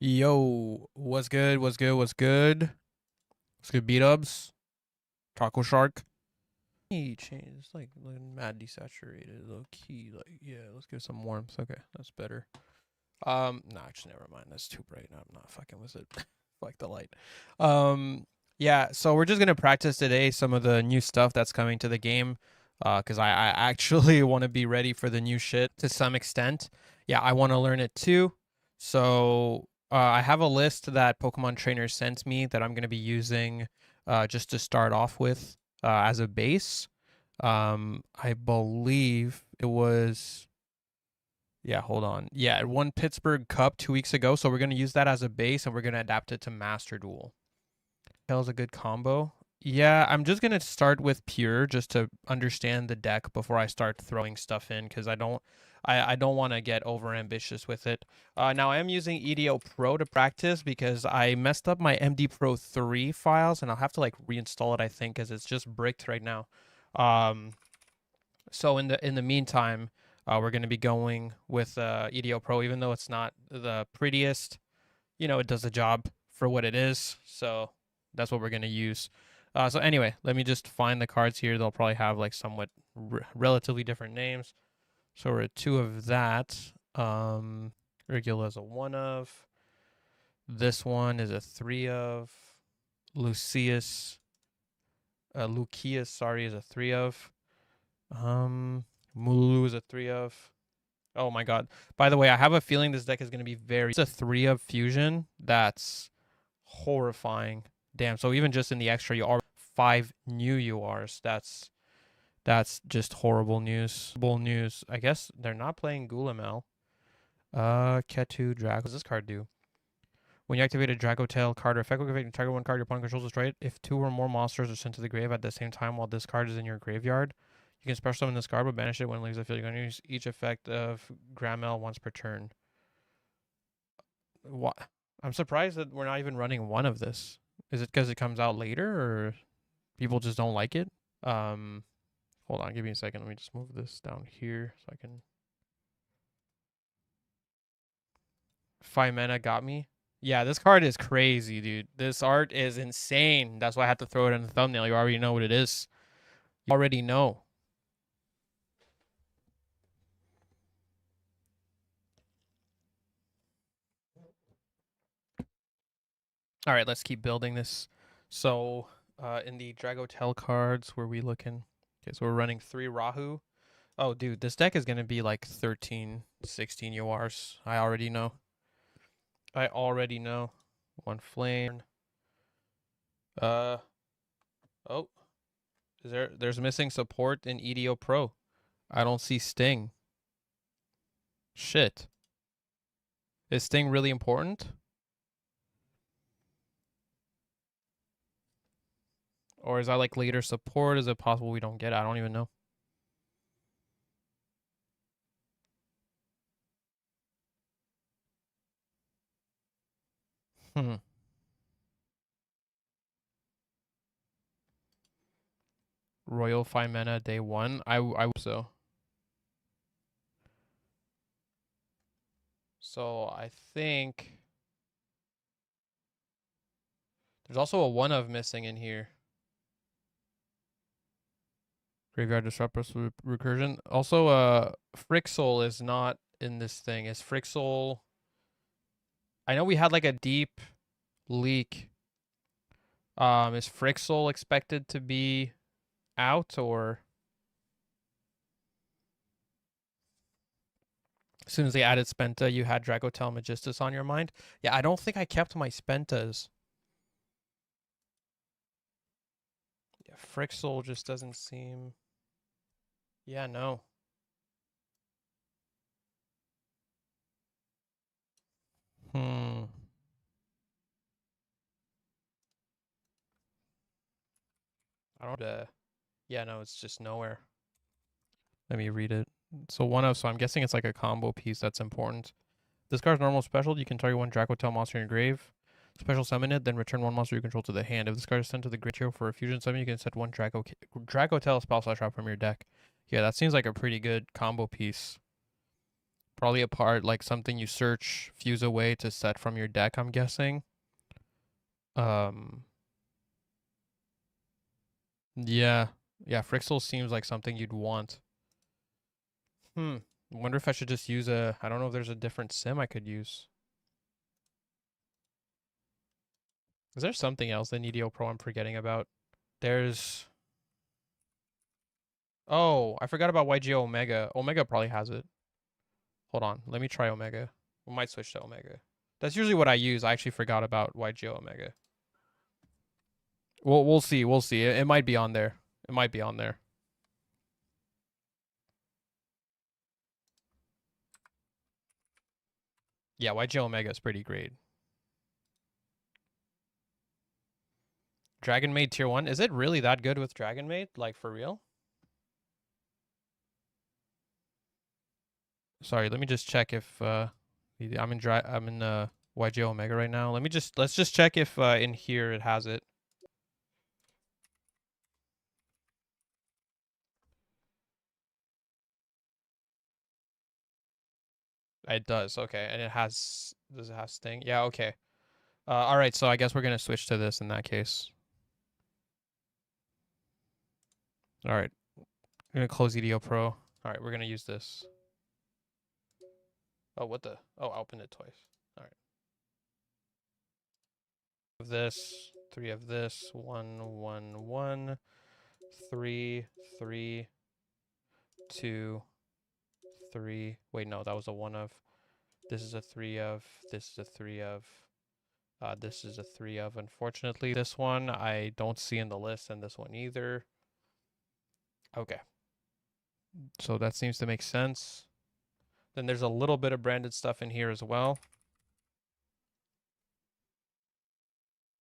Yo, what's good? What's good? What's good? What's good, beat ups? Taco Shark. Hey, change. It's like mad desaturated, low key. Like, yeah, let's give some warmth. Okay, that's better. No, actually, never mind. That's too bright. I'm not fucking with it. Like the light. Um, yeah. So we're just gonna practice today some of the new stuff that's coming to the game. Cause I actually want to be ready for the new shit to some extent. Yeah, I want to learn it too. So I have a list that Pokemon trainers sent me that I'm gonna be using, just to start off with, as a base. I believe it was, yeah, hold on. Yeah, it won Pittsburgh Cup 2 weeks ago, so we're gonna use that as a base and we're gonna adapt it to Master Duel. Tail's a good combo. Yeah, I'm just gonna start with pure just to understand the deck before I start throwing stuff in because I don't want to get over ambitious with it. Now I am using EDO Pro to practice because I messed up my MD Pro 3 files and I'll have to like reinstall it I think because it's just bricked right now. Um, so in the meantime, we're going to be going with EDO Pro, even though it's not the prettiest. You know, it does the job for what it is. So that's what we're going to use. So anyway, let me just find the cards here. They'll probably have like somewhat relatively different names. So we're at two of that. Regula is a one of. This one is a three of. Lucius, sorry, is a three of. Mulu is a three of. Oh my god. By the way, I have a feeling this deck is going to be very. It's a three of fusion. That's horrifying. Damn. So even just in the extra, you are five new URs. That's just horrible news. Horrible news. I guess they're not playing Gulamel. Ketu Draco. What does this card do? When you activate a Dracotail card or effectively activate target one card your opponent controls destroy it. If two or more monsters are sent to the grave at the same time while this card is in your graveyard, you can special summon this card but banish it when it leaves the field. You're going to use each effect of Gramel once per turn. What? I'm surprised that we're not even running one of this. Is it because it comes out later or people just don't like it? Hold on, give me a second. Let me just move this down here so I can. 5 mana got me. Yeah, this card is crazy, dude. This art is insane. That's why I had to throw it in the thumbnail. You already know what it is. You already know. All right, let's keep building this. So, in the Dragotail cards, where we looking? Okay, so we're running 3 Rahu. Oh, dude, this deck is going to be like 13, 16 URs. I already know. I already know. One flame. Oh, there's missing support in EDO Pro. I don't see Sting. Shit. Is Sting really important? Or is that like later support? Is it possible we don't get it? I don't even know. Hmm. Royal 5 mana day 1. I hope so. So I think there's also a 1 of missing in here. Graveyard Disruptor Recursion. Also, Frixel is not in this thing. Is Frixel... I know we had like a deep leak. Is Frixel expected to be out or... As soon as they added Spenta, you had Dracotail Magistus on your mind? Yeah, I don't think I kept my Spentas. Yeah, Frixel just doesn't seem... Yeah, no. Hmm. I don't... Yeah, no, it's just nowhere. Let me read it. So 1 of, so I'm guessing it's like a combo piece that's important. This card's normal special. You can target one Dracotail monster in your grave. Special summon it, then return one monster you control to the hand. If this card is sent to the graveyard for a fusion summon, you can set one Dracotail spell slash drop from your deck. Yeah, that seems like a pretty good combo piece. Probably a part like something you search fuse away to set from your deck, I'm guessing. Yeah. Yeah, Frixel seems like something you'd want. Wonder if I should just use I don't know if there's a different sim I could use. Is there something else than EDO Pro I'm forgetting about? There's Oh, I forgot about YGO Omega. Omega probably has it. Hold on, let me try Omega. We might switch to Omega. That's usually what I use. I actually forgot about YGO Omega. We'll see. We'll see. It might be on there. It might be on there. Yeah, YGO Omega is pretty great. Dragon Maid tier 1. Is it really that good with Dragon Maid? Like, for real? Sorry, let me just check if I'm in YGO Omega right now. Let's just check if in here it has it. It does. Okay. And does it have Sting? Yeah, okay. All right, so I guess we're going to switch to this in that case. All right. I'm going to close EDO Pro. All right, we're going to use this. Oh, what the? Oh, I opened it twice. All right. Of this, 3 of this, 1, 1, 1, 3, 3, 2, 3. Wait, no, that was a 1 of. This is a 3 of. This is a 3 of. This is a 3 of. Unfortunately, this one I don't see in the list, and this one either. Okay. So that seems to make sense. Then there's a little bit of branded stuff in here as well.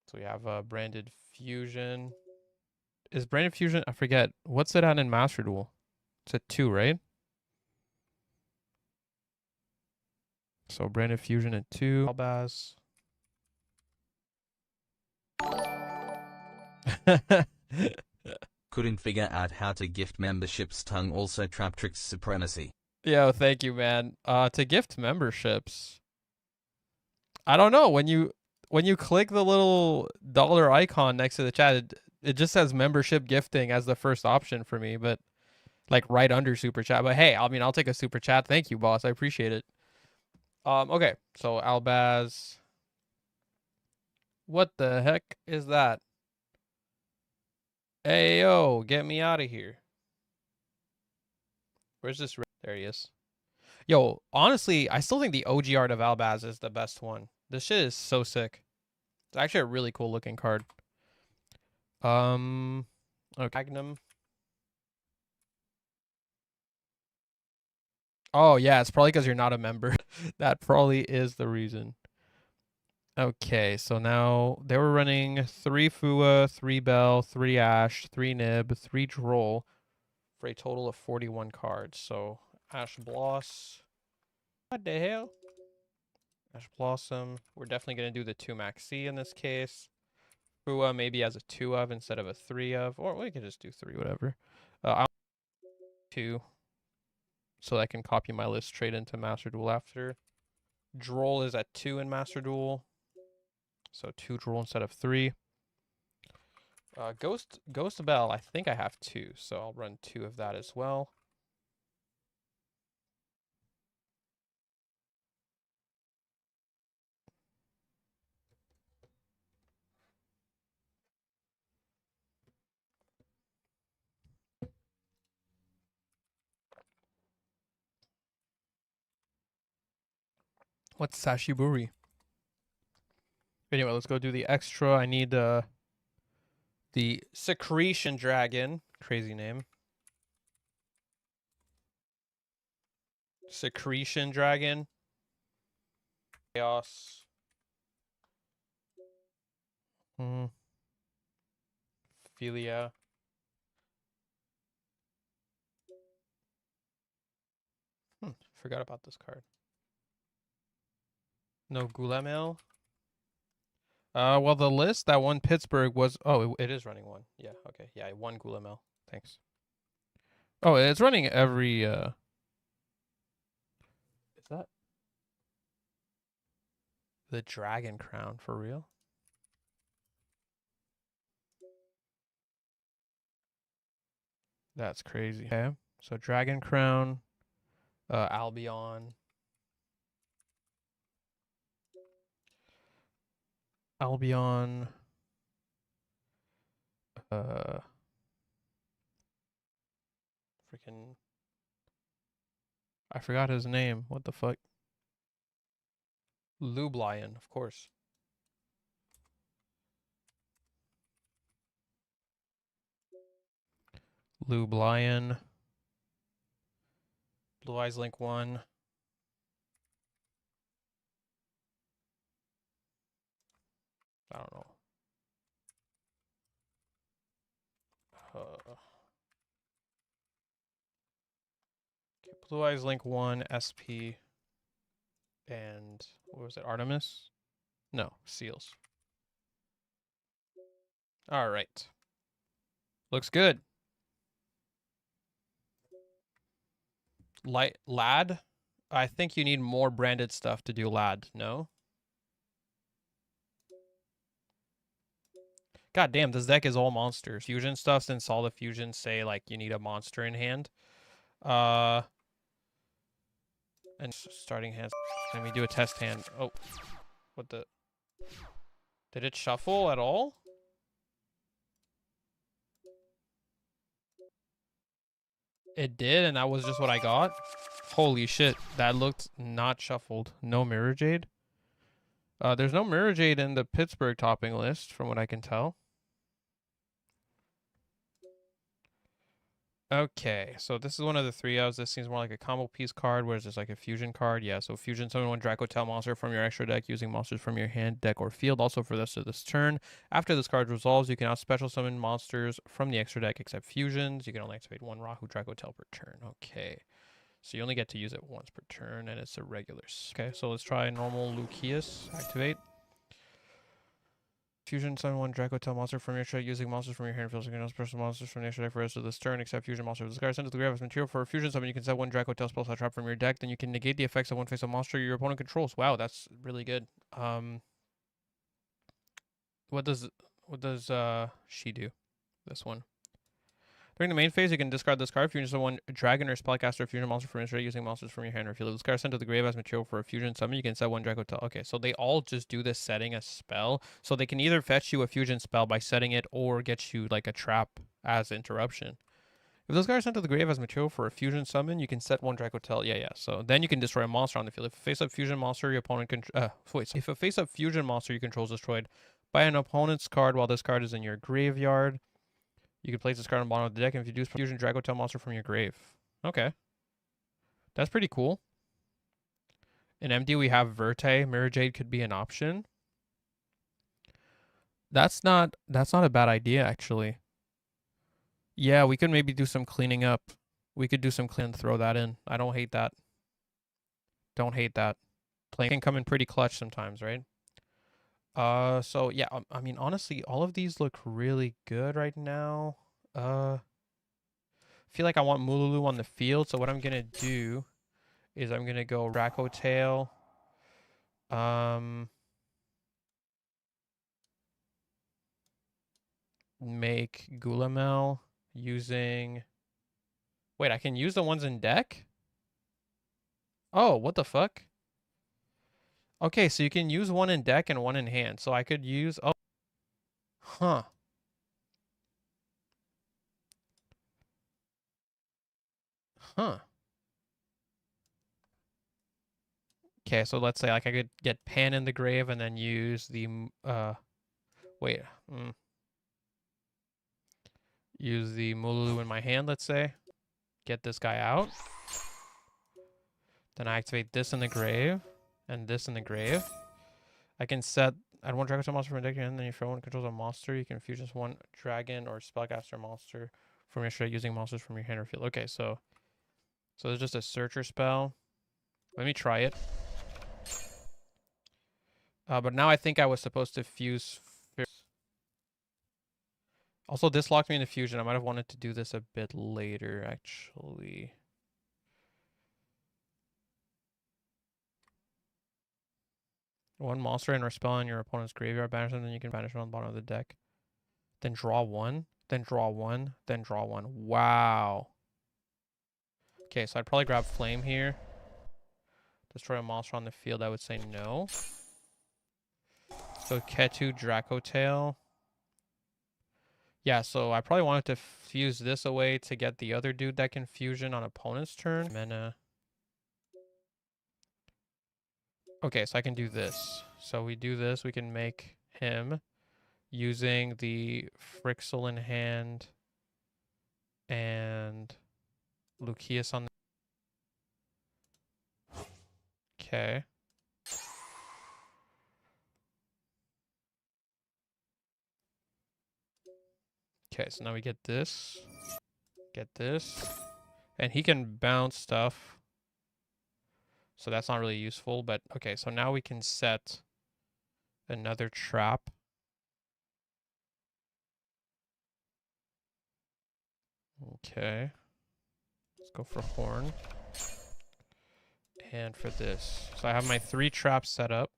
So we have branded fusion. Is branded fusion? I forget. What's it at in Master Duel? It's at 2, right? So branded fusion at 2. Albaz. Couldn't figure out how to gift memberships. Tongue also trap tricks supremacy. Yo, thank you, man. To gift memberships, I don't know. When you click the little dollar icon next to the chat, it just says membership gifting as the first option for me, but like right under super chat. But hey, I mean, I'll take a super chat. Thank you, boss. I appreciate it. Okay. So Albaz. What the heck is that? Hey, yo, get me out of here. Where's this? There he is. Yo, honestly, I still think the OG art of Albaz is the best one. This shit is so sick. It's actually a really cool looking card. Okay. Magnum. Oh, yeah, it's probably because you're not a member. That probably is the reason. Okay, so now they were running 3 Fua, 3 Bell, 3 Ash, 3 Nib, 3 Droll for a total of 41 cards. So Ash Bloss. What the hell? Ash Blossom. We're definitely going to do the 2 Maxi in this case. Fua maybe as a 2 of instead of a 3 of. Or we can just do 3, whatever. I'll 2. So I can copy my list straight into Master Duel after. Droll is at 2 in Master Duel. So 2 Droll instead of 3. Ghost Bell, I think I have 2, so I'll run 2 of that as well. What's Sashiburi? Anyway, let's go do the extra. I need the Secretion Dragon. Crazy name. Secretion Dragon. Chaos. Philia. Forgot about this card. No Gulamel. Well, the list that won Pittsburgh was... Oh, it is running 1. Yeah, okay. Yeah, I won Gulamel. Thanks. Oh, it's running every... Is The Dragon Crown, for real? That's crazy. Okay, so Dragon Crown, Albion. Albion, freaking, I forgot his name. What the fuck? Lublion, of course. Lublion. Blue Eyes Link 1. I don't know. Okay, Blue Eyes Link 1, SP, and what was it? Artemis? No, Seals. All right. Looks good. Lad? I think you need more branded stuff to do Lad, no? God damn, this deck is all monsters. Fusion stuff, since all the fusions say like you need a monster in hand. And starting hands. Let me do a test hand. Oh, what the? Did it shuffle at all? It did, and that was just what I got. Holy shit, that looked not shuffled. No Mirror Jade. There's no Mirror Jade in the Pittsburgh topping list, from what I can tell. Okay, so this is one of the 3-ofs. This seems more like a combo piece card, whereas there's like a fusion card. Yeah, so fusion summon one Dracotail monster from your extra deck using monsters from your hand, deck, or field. Also for the rest of this turn. After this card resolves, you can now special summon monsters from the extra deck except fusions. You can only activate one Rahu Dracotail per turn. Okay, so you only get to use it once per turn, and it's a regular. Okay, so let's try normal Lucius. Activate. Fusion summon one Dracotail monster from your deck using monsters from your hand field. So you can also special monsters from the extra deck for the rest of this turn, except fusion monsters. This card sent to the grave as material for a fusion summon. You can set one Dracotail spell slot trap from your deck. Then you can negate the effects of one face-up monster your opponent controls. Wow, that's really good. What does she do? This one. During the main phase, you can discard this card. Fusion summon one dragon or spellcaster fusion monster from your deck using monsters from your hand or field. This card sent to the grave as material for a fusion summon. You can set one Dracotail. Okay, so they all just do this setting a spell. So they can either fetch you a fusion spell by setting it or get you like a trap as interruption. If this card is sent to the grave as material for a fusion summon, you can set one Dracotail. Yeah. So then you can destroy a monster on the field. If a face-up fusion monster your opponent can if a face-up fusion monster you control is destroyed by an opponent's card while this card is in your graveyard, you can place this card on the bottom of the deck and introduce fusion Dracotail monster from your grave. Okay. That's pretty cool. In MD we have Verte. Mirror Jade could be an option. That's not a bad idea actually. Yeah, we could maybe do some cleaning up. We could do some clean and throw that in. I don't hate that. Don't hate that. Playing can come in pretty clutch sometimes, right? So yeah, I mean honestly, all of these look really good right now. Feel like I want Mululu on the field, so what I'm gonna do is I'm gonna go Dracotail. Make Gulamel using. Wait, I can use the ones in deck? Oh, what the fuck? Okay, so you can use one in deck and one in hand. So I could use. Oh, huh. Huh. Okay, so let's say like I could get Pan in the grave and then use the wait. Use the Mululu in my hand, let's say. Get this guy out. Then I activate this in the grave and this in the grave. I can set add one Dracotail monster from deck and then if one controls a monster, you can fusion one dragon or spellcaster monster from your deck using monsters from your hand or field. Okay, so there's just a searcher spell. Let me try it. But now I think I was supposed to fuse. Also, this locked me into fusion. I might have wanted to do this a bit later, actually. One monster and or spell on your opponent's graveyard, banish them, then you can banish them on the bottom of the deck. Then draw one, then draw one, then draw one. Wow. Okay, so I'd probably grab Flame here. Destroy a monster on the field, I would say no. So Ketu, Dracotail. Yeah, so I probably wanted to fuse this away to get the other dude that can fusion on opponent's turn. Mana. Okay, so I can do this. So we do this, we can make him using the Frixel in hand and Lucius on the... Okay. Okay, so now we get this. Get this. And he can bounce stuff. So that's not really useful, but okay, so now we can set another trap. Okay. Let's go for Horn. And for this. So I have my 3 traps set up.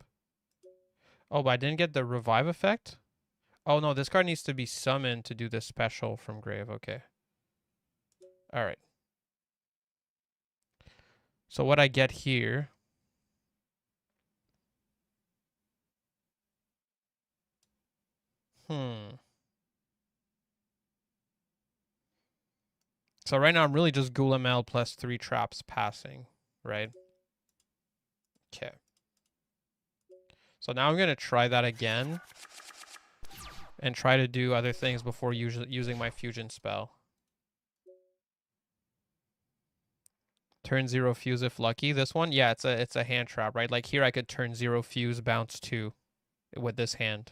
Oh, but I didn't get the revive effect? Oh no, this card needs to be summoned to do this special from grave. Okay. Alright. So what I get here... So right now I'm really just Gulamel plus 3 traps passing, right? Okay. So now I'm going to try that again. And try to do other things before using my fusion spell. Turn 0 fuse if lucky. This one, yeah, it's a hand trap, right? Like here I could turn 0 fuse, bounce 2 with this hand.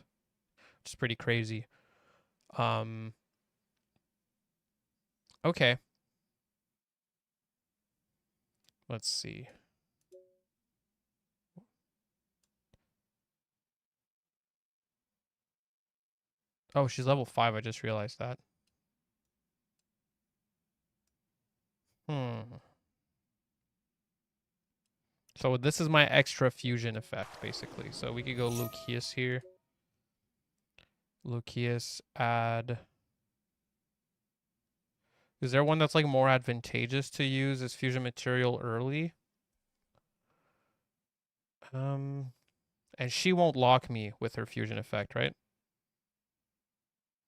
Which is pretty crazy. Okay. Let's see. Oh, she's level 5. I just realized that. So this is my extra fusion effect, basically. So we could go Lucius here. Lucius, add... Is there one that's like more advantageous to use as fusion material early? And she won't lock me with her fusion effect, right?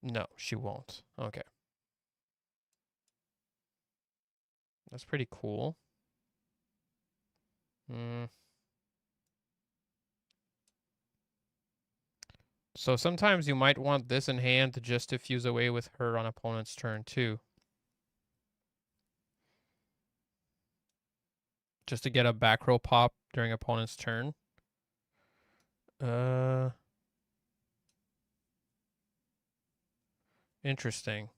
No, she won't. Okay. That's pretty cool. So sometimes you might want this in hand just to fuse away with her on opponent's turn too. Just to get a back row pop during opponent's turn. Interesting.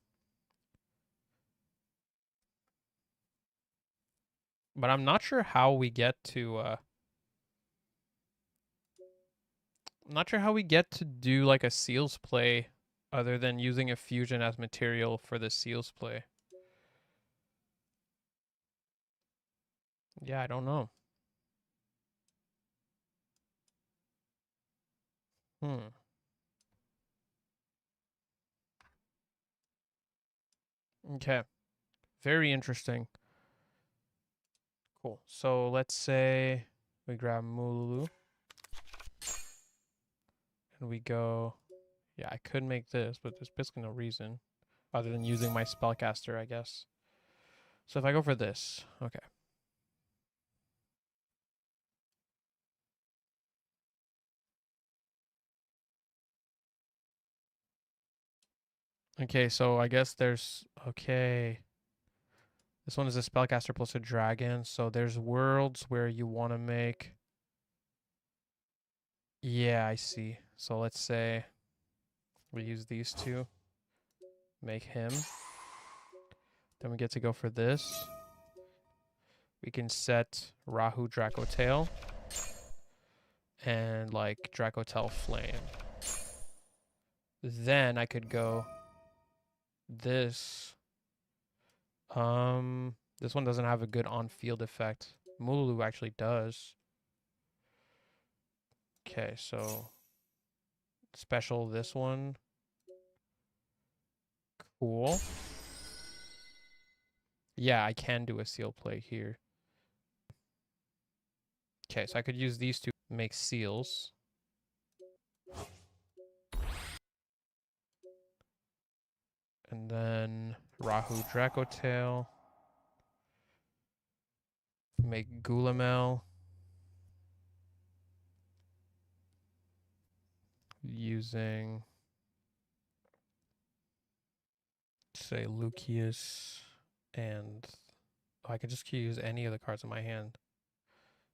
But I'm not sure how we get to I'm not sure how we get to do like a seals play other than using a fusion as material for the seals play. Yeah, I don't know. Okay. Very interesting. Cool. So let's say we grab Mululu. And we go... Yeah, I could make this, but there's basically no reason. Other than using my spellcaster, I guess. So if I go for this... Okay. Okay, so I guess there's... Okay... This one is a spellcaster plus a dragon, so there's worlds where you want to make... Yeah, I see. So let's say we use these two. Make him. Then we get to go for this. We can set Rahu Dracotail. And like Dracotail Flame. Then I could go this. This one doesn't have a good on-field effect. Mululu actually does. Okay, so special this one. Cool. Yeah, I can do a seal play here. Okay, so I could use these two to make seals. And then Rahu Dracotail. Make Gulamel. Using, say, Lucius. And I could just use any of the cards in my hand.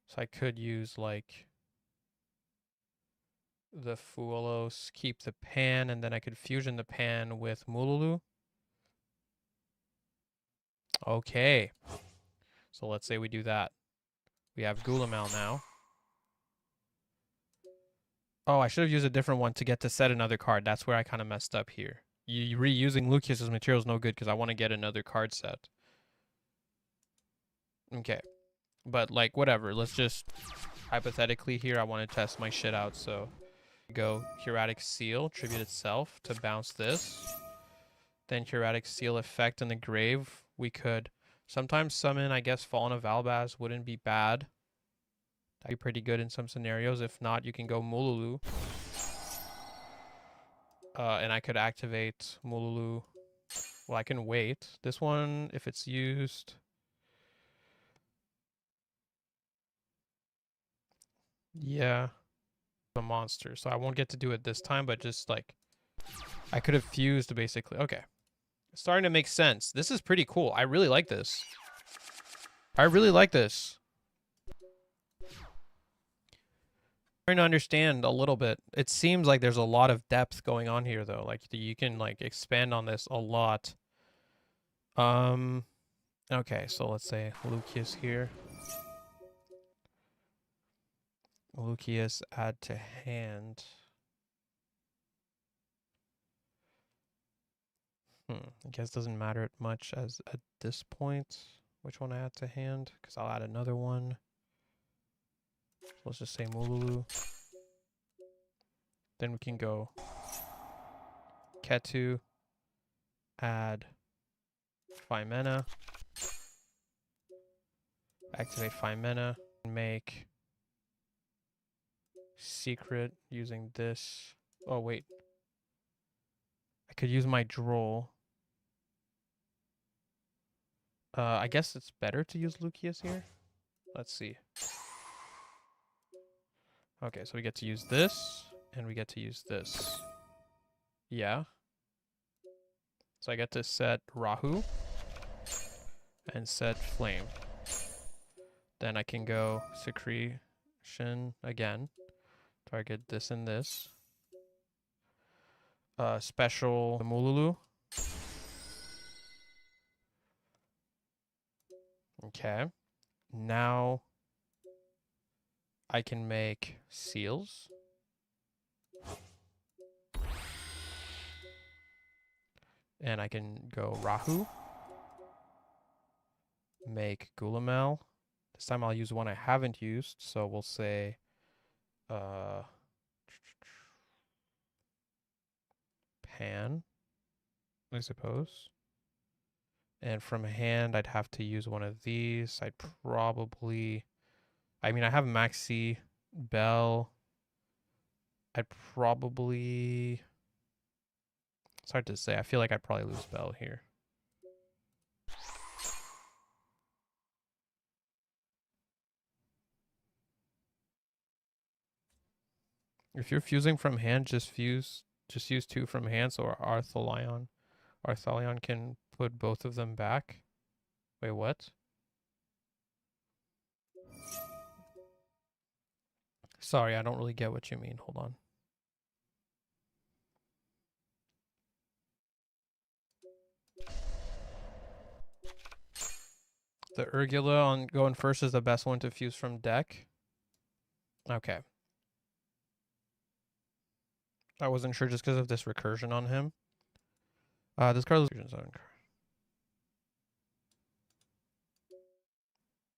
So I could use, like, the Fuolos, keep the Pan, and then I could fusion the Pan with Mululu. Okay. So let's say we do that. We have Gulamel now. Oh, I should have used a different one to get to set another card. That's where I kind of messed up here. Reusing Lucius's material is no good because I want to get another card set. Okay. But, like, whatever. Let's just, hypothetically here, I want to test my shit out. So, go Curatic Seal, tribute itself to bounce this. Then Curatic Seal effect in the grave. We could sometimes summon, I guess, Fallen of Albaz wouldn't be bad. That'd be pretty good in some scenarios. If not, you can go Mululu. And I could activate Mululu. Well, I can wait. This one, if it's used... Yeah. A monster. So I won't get to do it this time, but just, like... I could have fused, basically. Okay. It's starting to make sense. This is pretty cool. I really like this. I really like this. Trying to understand a little bit. It seems like there's a lot of depth going on here, though. Like, you can, like, expand on this a lot. Okay, so let's say Lucius here. Lucius add to hand. I guess doesn't matter much as at this point which one I add to hand, because I'll add another one. So let's just say Mululu. Then we can go Ketu, add 5 mana, activate 5 mana, make secret using this. Oh, wait. I could use my droll. I guess it's better to use Lucius here. Let's see. Okay, so we get to use this, and we get to use this. Yeah. So I get to set Rahu and set Flame. Then I can go Secretion again. Target this and this. Special Mululu. Okay. Now I can make seals. And I can go Rahu. Make Gulamel. This time I'll use one I haven't used. So we'll say Pan, I suppose. And from hand, I'd have to use one of these. I'd probably... I mean, I have Maxi, Bell. I'd probably... It's hard to say. I feel like I'd probably lose Bell here. If you're fusing from hand, just use 2 from hand, so Arthalion can put both of them back. Wait, what? Sorry, I don't really get what you mean. Hold on. The Urgula on going first is the best one to fuse from deck. Okay. I wasn't sure just because of this recursion on him. This card loses recursion.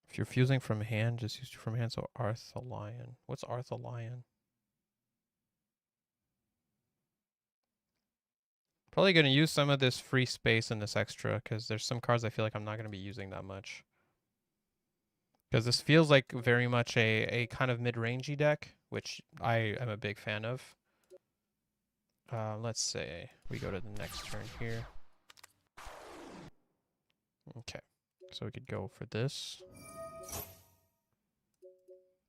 If you're fusing from hand, just use 2 from hand. So Arthalion. What's Arthalion? Probably going to use some of this free space in this extra because there's some cards I feel like I'm not going to be using that much. Because this feels like very much a kind of mid-rangey deck, which I am a big fan of. Let's say we go to the next turn here. Okay, so we could go for this.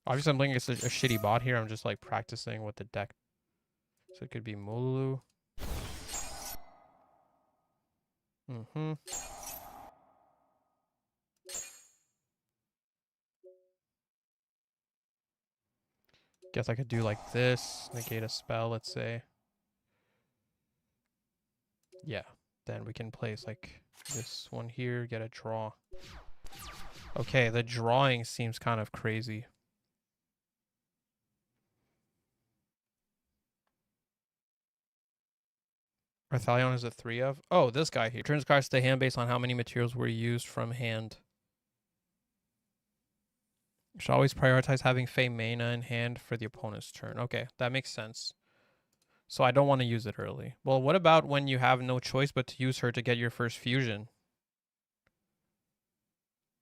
Obviously, I'm playing against a shitty bot here. I'm just like practicing with the deck. So it could be Mululu. Guess I could do like this, negate a spell, let's say. Yeah, then we can place like this one here, get a draw. Okay, the drawing seems kind of crazy. Arthalion is a 3 of. Oh, this guy here. Turns cards to hand based on how many materials were used from hand. You should always prioritize having Fey mana in hand for the opponent's turn. Okay, that makes sense. So I don't want to use it early. Well, what about when you have no choice but to use her to get your first fusion?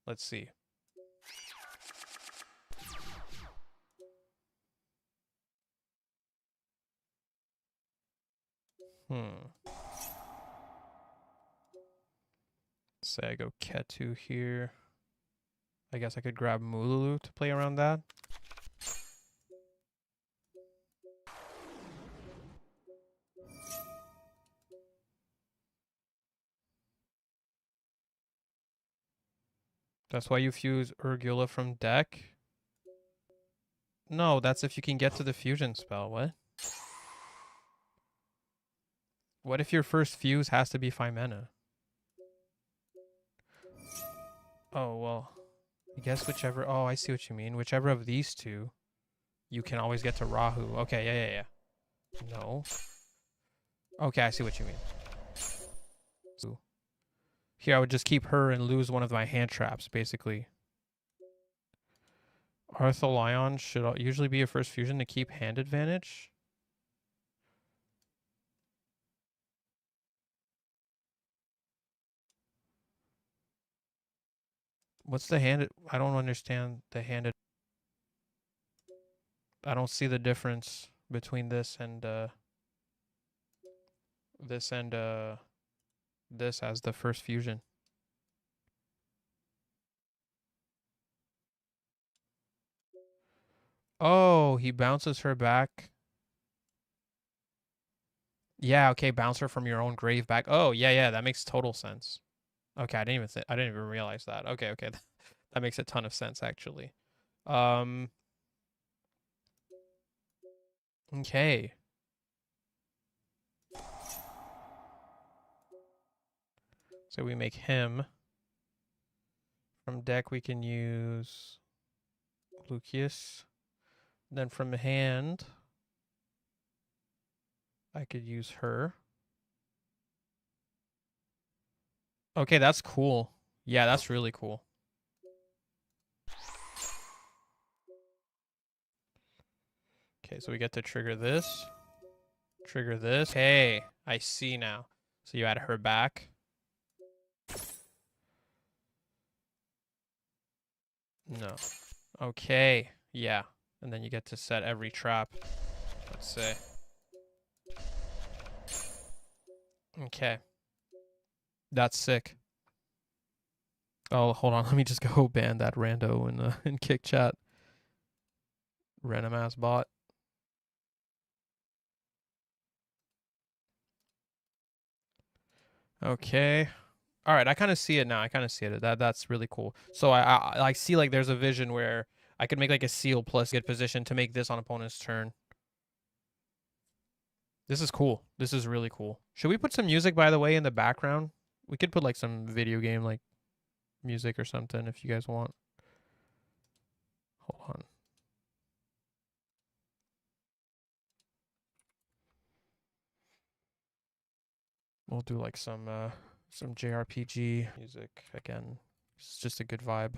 Let's see. Say I go Ketu here. I guess I could grab Mululu to play around that. That's why you fuse Urgula from deck? No, that's if you can get to the fusion spell. What? What if your first fuse has to be 5 mana? Oh, well. I guess whichever... Oh, I see what you mean. Whichever of these two, you can always get to Rahu. Okay, yeah. No. Okay, I see what you mean. So here, I would just keep her and lose one of my hand traps, basically. Arthalion should usually be a first fusion to keep hand advantage. What's the hand? I don't understand the hand. I don't see the difference between this and this as the first fusion. Oh, he bounces her back. Yeah, okay, bounce her from your own grave back. Oh, yeah, that makes total sense. Okay, I didn't even realize that. Okay, that makes a ton of sense actually. Okay. So we make him. From deck we can use Lucius. Then from hand I could use her. Okay, that's cool. Yeah, that's really cool. Okay, so we get to trigger this. Trigger this. Okay, I see now. So you add her back. No. Okay, yeah. And then you get to set every trap. Let's say. Okay. That's sick. Oh, hold on. Let me just go ban that rando in kick chat. Random ass bot. Okay. All right, I kind of see it now. I kind of see it. That's really cool. So I see like there's a vision where I could make like a seal plus get position to make this on opponent's turn. This is cool. This is really cool. Should we put some music, by the way, in the background? We could put like some video game like music or something if you guys want. Hold on. We'll do like some JRPG music again. It's just a good vibe.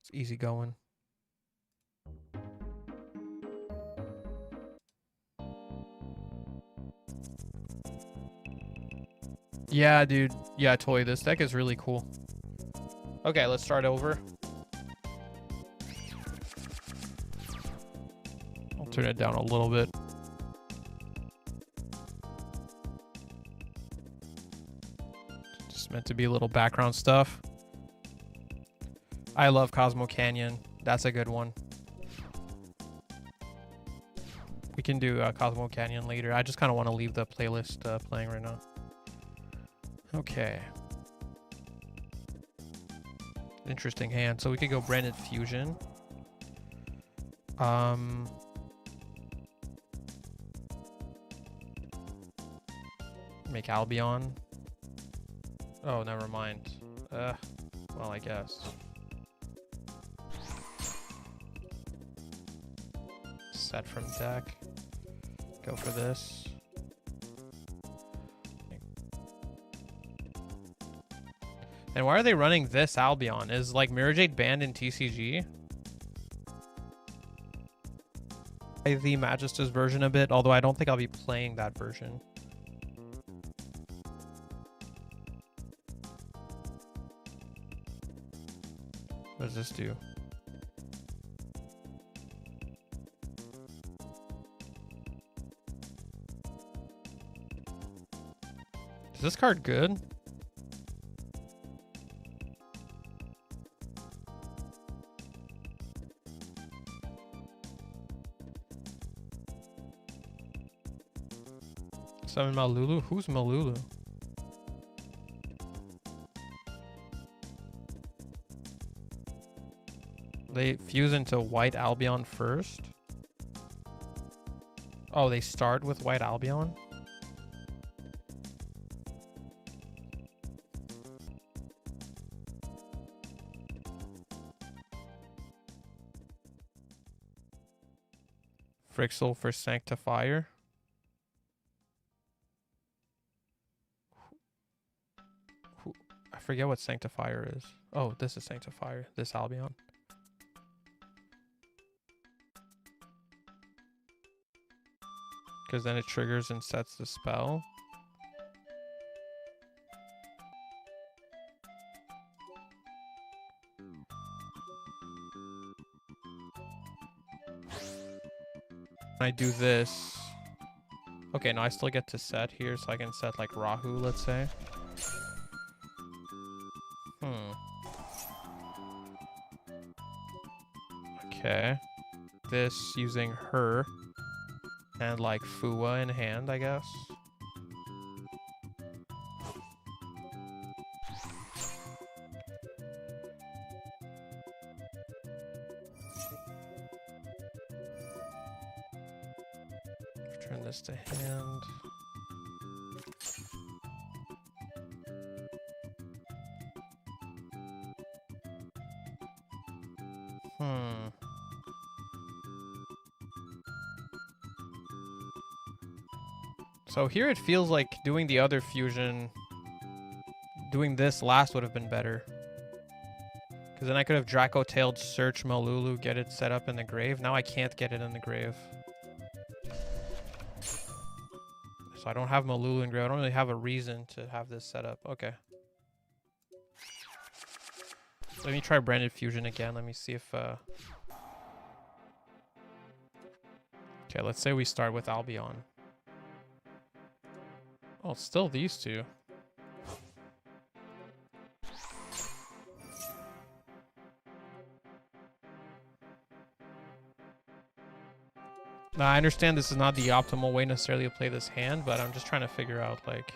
It's easy going. Yeah, dude. Yeah, totally. This deck is really cool. Okay, let's start over. I'll turn it down a little bit. Just meant to be a little background stuff. I love Cosmo Canyon. That's a good one. We can do Cosmo Canyon later. I just kind of want to leave the playlist playing right now. Okay. Interesting hand. So we could go Branded Fusion. Make Albion. Oh, never mind. Well, I guess. Set from deck. Go for this. And why are they running this Albion? Is like Mirror Jade banned in TCG? The Magister's version a bit, although I don't think I'll be playing that version. What does this do? Is this card good? Summon Malulu? Who's Malulu? They fuse into White Albion first? Oh, they start with White Albion? Frixel for Sanctifier. I forget what Sanctifier is. Oh, this is Sanctifier. This Albion. Because then it triggers and sets the spell. I do this. Okay, now I still get to set here, so I can set like Rahu, let's say. Okay. This using her. And like Fua in hand, I guess. Turn this to hand. So here it feels like doing the other fusion, doing this last would have been better. Because then I could have Dracotailed search Malulu, get it set up in the grave. Now I can't get it in the grave. So I don't have Malulu in grave. I don't really have a reason to have this set up. Okay. Let me try Branded Fusion again. Let me see if... Okay, let's say we start with Albion. Oh, it's still these two. Now, I understand this is not the optimal way necessarily to play this hand, but I'm just trying to figure out, like...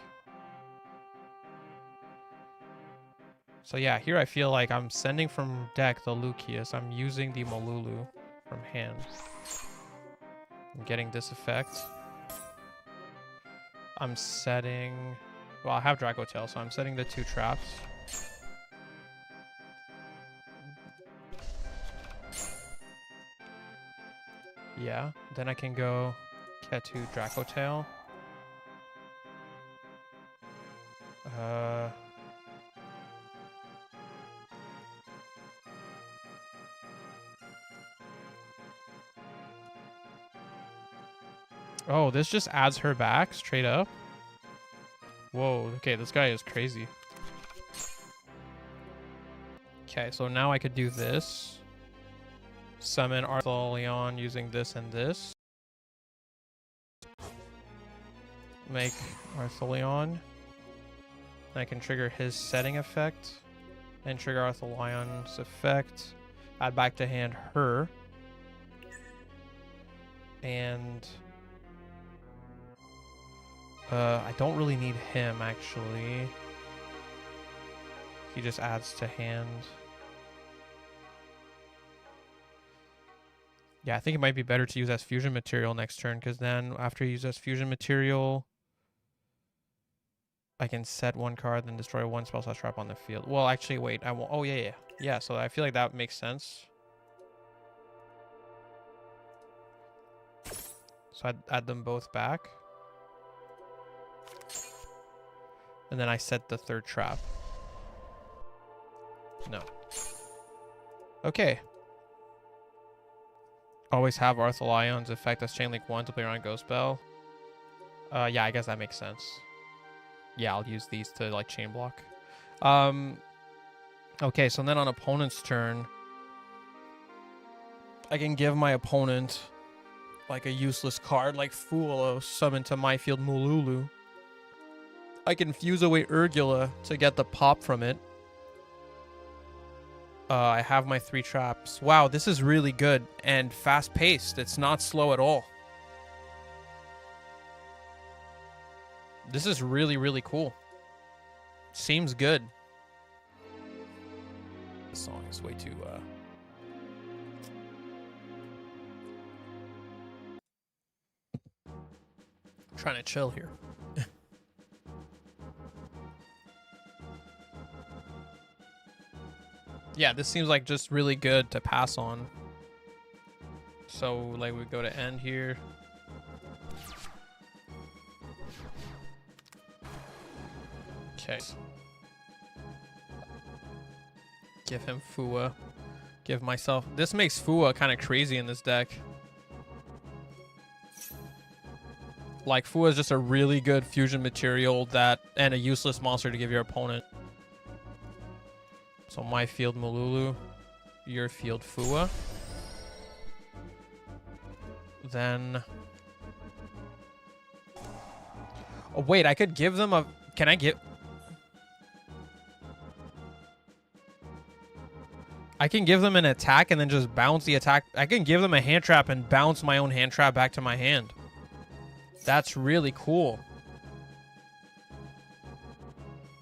So yeah, here I feel like I'm sending from deck the Lucius. I'm using the Malulu from hand. I'm getting this effect. I'm setting... Well, I have Dracotail, so I'm setting the 2 traps. Yeah, then I can go get to Dracotail. Oh, this just adds her back straight up. Whoa, okay, this guy is crazy. Okay, so now I could do this. Summon Artholion using this and this. Make Artholion. I can trigger his setting effect. And trigger Artholion's effect. Add back to hand her. And... I don't really need him, actually. He just adds to hand. Yeah, I think it might be better to use as fusion material next turn, because then after you use as fusion material, I can set one card, then destroy one spell slash trap on the field. Well, actually, wait. I won't. Oh, yeah. Yeah, so I feel like that makes sense. So I'd add them both back. And then I set the third trap. No. Okay. Always have Artholion's effect as Chain Link 1 to play around Ghost Bell. Yeah, I guess that makes sense. Yeah, I'll use these to, like, chain block. Okay, so then on opponent's turn, I can give my opponent, like, a useless card, like Fuolo, summon to my field Mululu. I can fuse away Urgula to get the pop from it. I have my 3 traps. Wow, this is really good and fast-paced. It's not slow at all. This is really, really cool. Seems good. This song is way too, I'm trying to chill here. Yeah, this seems like just really good to pass on. So, like, we go to end here. Okay. Give him Fua. Give myself... This makes Fua kind of crazy in this deck. Like, Fua is just a really good fusion material that... And a useless monster to give your opponent. So my field Mululu, your field Fua. Then... Oh, wait, I could give them a... Can I give... I can give them an attack and then just bounce the attack. I can give them a hand trap and bounce my own hand trap back to my hand. That's really cool.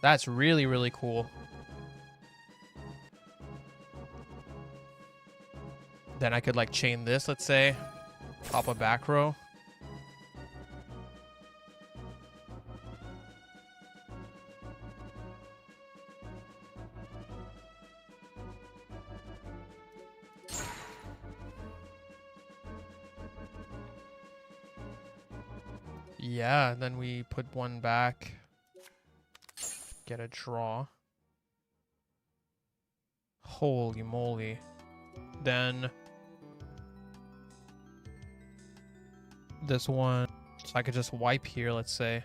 That's really, really cool. Then I could, like, chain this, let's say. Pop a back row. Yeah, then we put one back. Get a draw. Holy moly. Then... this one. So I could just wipe here, let's say.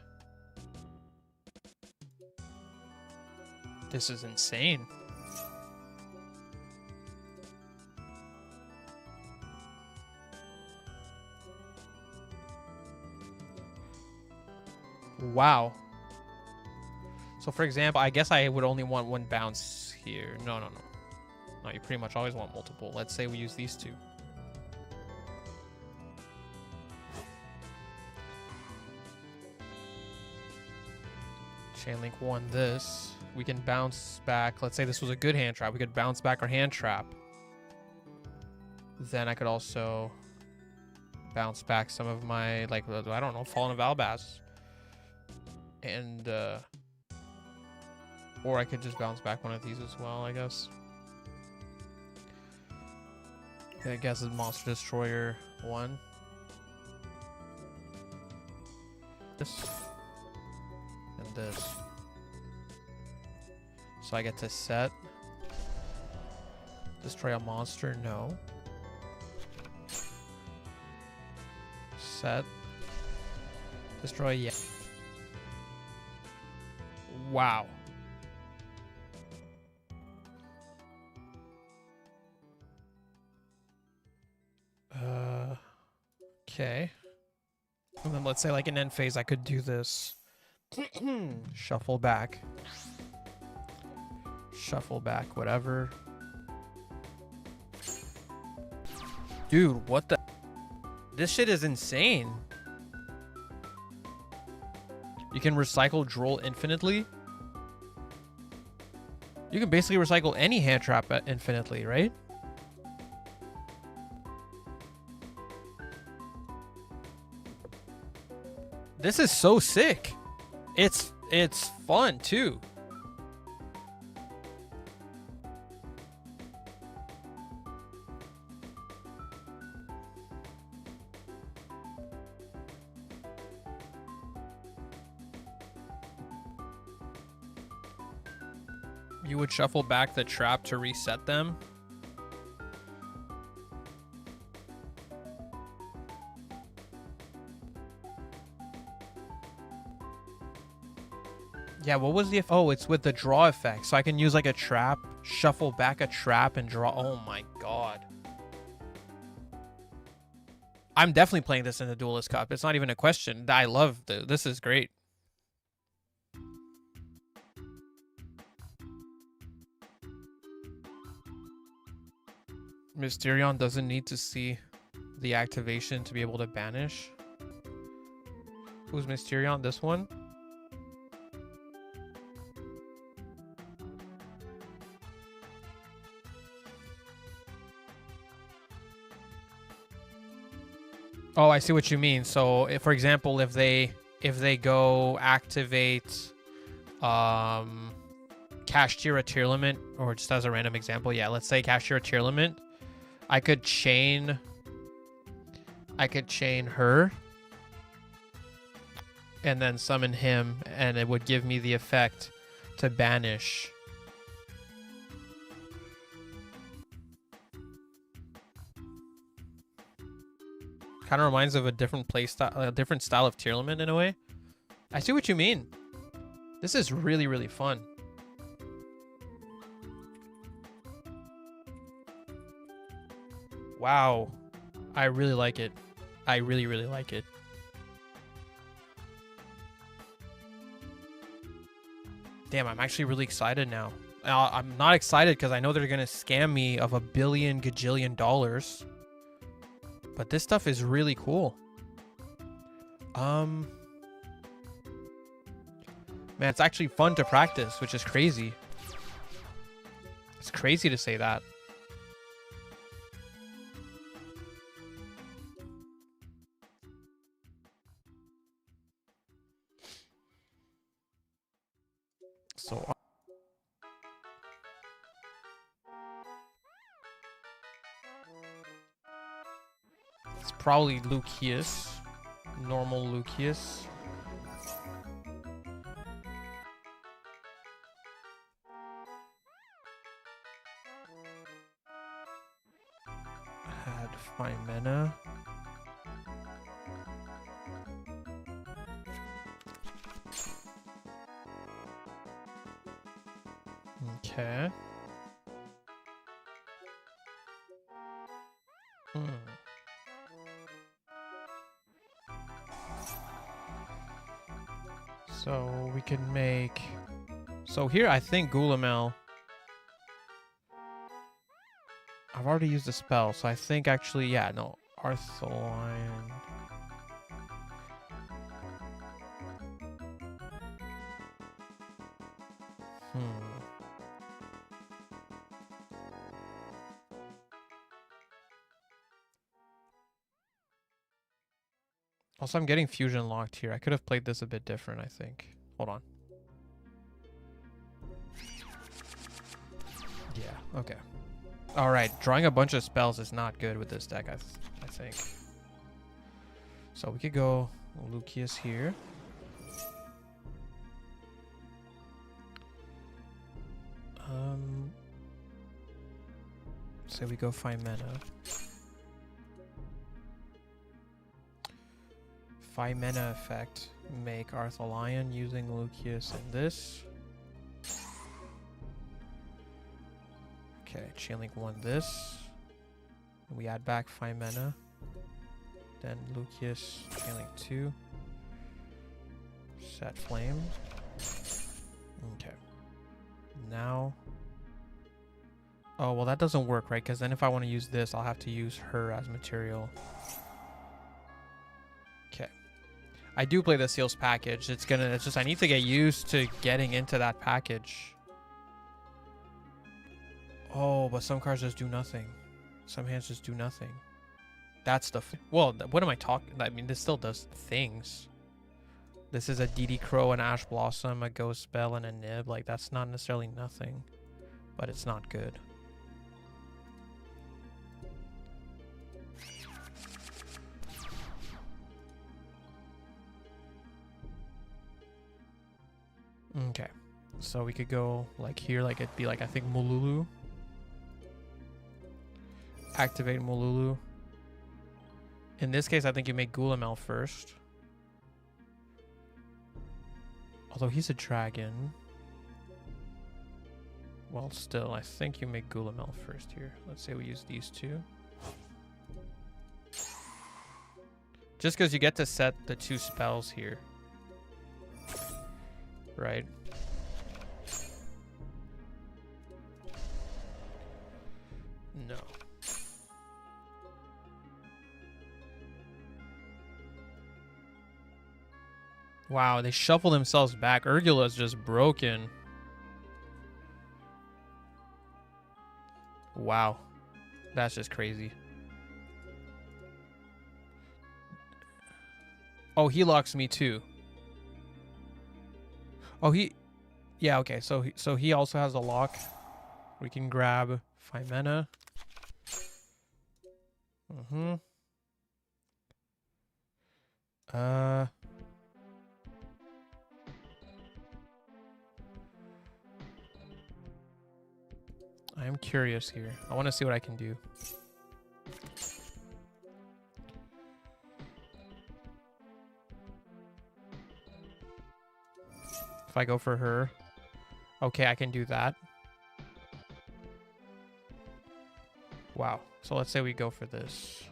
This is insane. Wow. So for example, I guess I would only want one bounce here. No. No, you pretty much always want multiple. Let's say we use these two. Chain link 1 this. We can bounce back. Let's say this was a good hand trap. We could bounce back our hand trap. Then I could also bounce back some of my, like, I don't know, Fallen of Albaz. And, or I could just bounce back one of these as well, I guess. I guess it's Monster Destroyer 1. This. And this. So I get to set. Destroy a monster, no. Set. Destroy, yeah. Wow. Okay. And then let's say like in end phase, I could do this. Shuffle back. Shuffle back, whatever. Dude, what the? This shit is insane. You can recycle Droll infinitely. You can basically recycle any hand trap infinitely, right? This is so sick. It's fun too. You would shuffle back the trap to reset them. Yeah, what was the... Oh, it's with the draw effect. So I can use like a trap, shuffle back a trap, and draw... Oh my god. I'm definitely playing this in the Duelist Cup. It's not even a question. I love this is great. Mysterion doesn't need to see the activation to be able to banish. Who's Mysterion? This one? Oh, I see what you mean. So, if, for example, if they go activate Kashtira Tier Limit, or just as a random example, yeah, let's say Kashtira Tier Limit, I could chain her and then summon him, and it would give me the effect to banish. Kind of reminds of a different play style, a different style of tier limit in a way. I see what you mean. This is really, really fun. Wow. I really like it. I really, really like it. Damn, I'm actually really excited now. I'm not excited because I know they're going to scam me of $1 billion gajillion dollars. But this stuff is really cool. Man, it's actually fun to practice, which is crazy. It's crazy to say that. So it's probably Lucius. Normal Lucius. Had Phimena. Okay. So we can make... So here I think Gulamel... I've already used the spell, so I think actually, yeah, no. Artholion... Also, I'm getting fusion locked here. I could have played this a bit different, I think. Hold on. Yeah, okay. Alright, drawing a bunch of spells is not good with this deck, I think. So we could go Lucius here. Say we go Phimena. Phimena effect. Make Artholion using Lucius and this. Okay, chain link 1 this. We add back 5 mana. Then Lucius, chain link 2. Set flame. Okay. Now. Oh, well, that doesn't work, right? Because then if I want to use this, I'll have to use her as material. Okay. I do play the seals package. It's just I need to get used to getting into that package. Oh, but some cards just do nothing. Some hands just do nothing. That's the well, what am I talking? I mean, this still does things. This is a DD Crow, an Ash Blossom, a Ghost Spell, and a Nib. Like, that's not necessarily nothing, but it's not good. Okay, so we could go like here, like it'd be like, I think Mululu. Activate Mululu. In this case, I think you make Gulamel first. Although he's a dragon. Well, still, I think you make Gulamel first here. Let's say we use these two. Just because you get to set the 2 spells here. Right? No. Wow, they shuffle themselves back. Urgula's just broken. Wow. That's just crazy. Oh, he locks me too. Oh, yeah, okay. So he also has a lock. We can grab 5 mana. I am curious here. I want to see what I can do. If I go for her. Okay, I can do that. Wow. So let's say we go for this.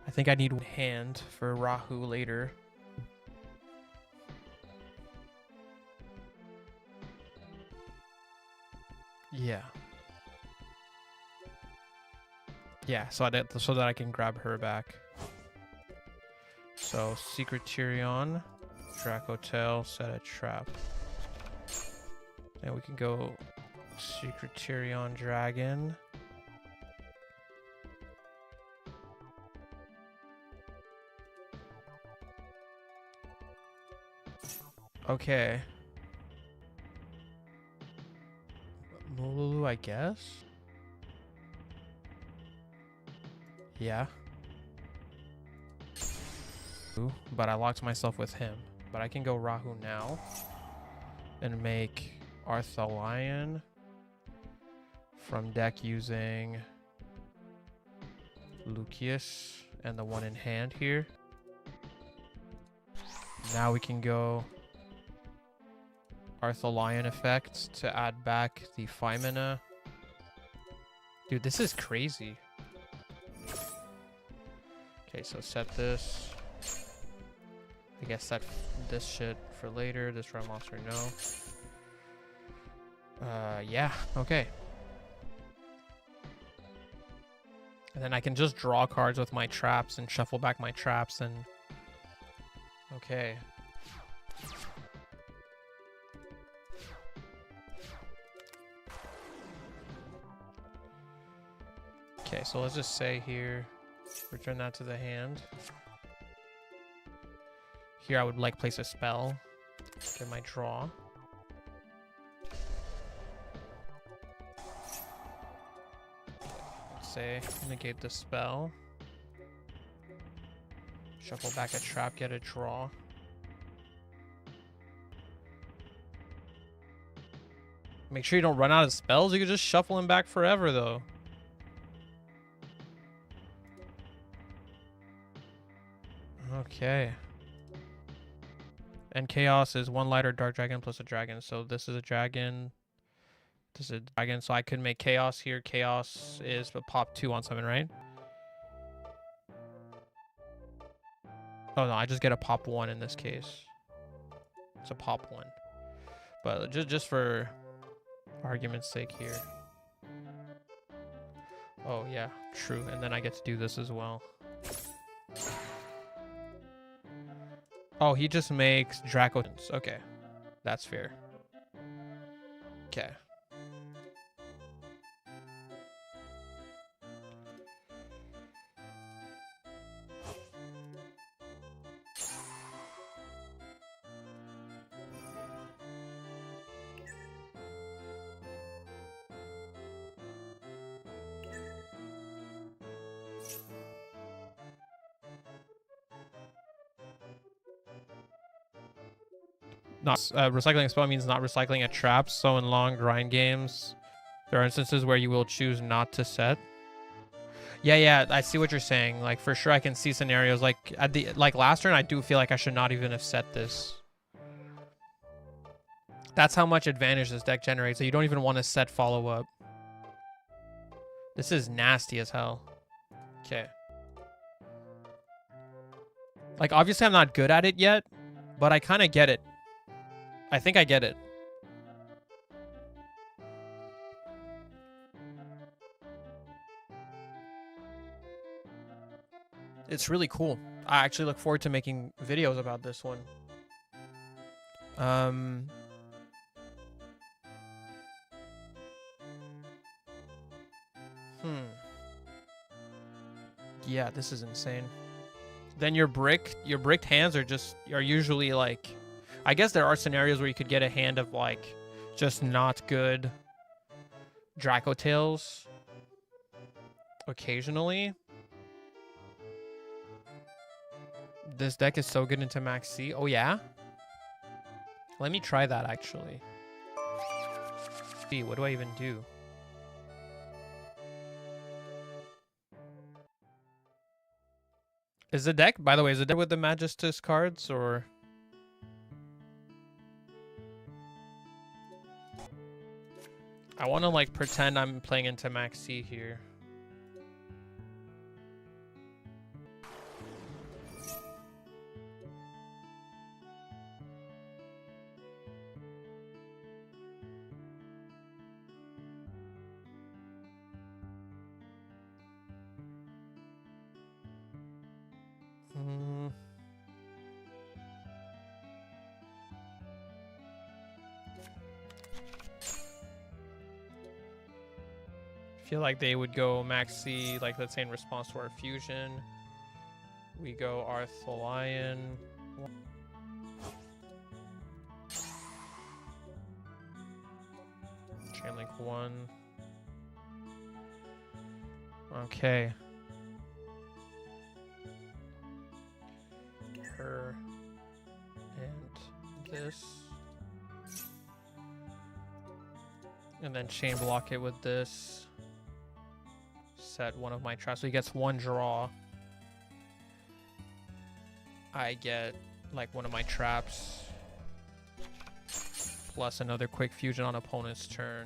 I think I need one hand for Rahu later. Yeah. Yeah, so that I can grab her back. So Secret Tyrion, Dracotail, set a trap. And we can go Secret Tyrion Dragon. Okay. Mululu, I guess? Yeah. But I locked myself with him. But I can go Rahu now. And make Arthalion from deck using Lucius and the one in hand here. Now we can go Arthalion effect to add back the 5 mana. Dude, this is crazy. Okay, so set this. I guess set this shit for later. This run monster, no. Yeah, okay. And then I can just draw cards with my traps and shuffle back my traps and... Okay. Okay, so let's just say here, return that to the hand. Here I would like place a spell, get my draw. Let's say negate the spell. Shuffle back a trap, get a draw. Make sure you don't run out of spells. You can just shuffle them back forever though. Okay. And chaos is 1 lighter dark dragon plus a dragon. So this is a dragon. This is a dragon, so I could make chaos here. Chaos is a pop 2 on summon, right? Oh no, I just get a pop 1 in this case. It's a pop 1. But just for argument's sake here. Oh yeah, true. And then I get to do this as well. Oh, he just makes Dracotails. Okay. That's fair. Okay. Not recycling a spell means not recycling a trap. So in long grind games, there are instances where you will choose not to set. Yeah, I see what you're saying. Like for sure, I can see scenarios like at the last turn. I do feel like I should not even have set this. That's how much advantage this deck generates. So you don't even want to set follow up. This is nasty as hell. Okay. Like obviously I'm not good at it yet, but I kind of get it. I think I get it. It's really cool. I actually look forward to making videos about this one. Yeah, this is insane. Then your bricked hands are usually like, I guess there are scenarios where you could get a hand of like just not good Dracotails occasionally. This deck is so good into Max C. Oh yeah? Let me try that actually. See, what do I even do? Is the deck, by the way, is the deck with the Magistus cards or? I want to like pretend I'm playing into Max C here. I feel like they would go Max C, like let's say in response to our fusion. We go Arth Lion. Chainlink 1. Okay. Her and this. And then chain block it with this. Set one of my traps. So he gets one draw. I get like one of my traps. Plus another quick fusion on opponent's turn.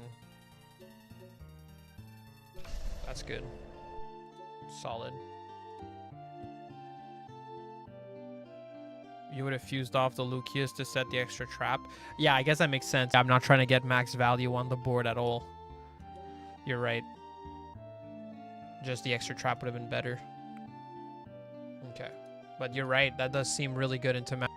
That's good. Solid. You would have fused off the Lucius to set the extra trap. Yeah, I guess that makes sense. I'm not trying to get max value on the board at all. You're right. Just the extra trap would have been better. Okay. But you're right. That does seem really good into max.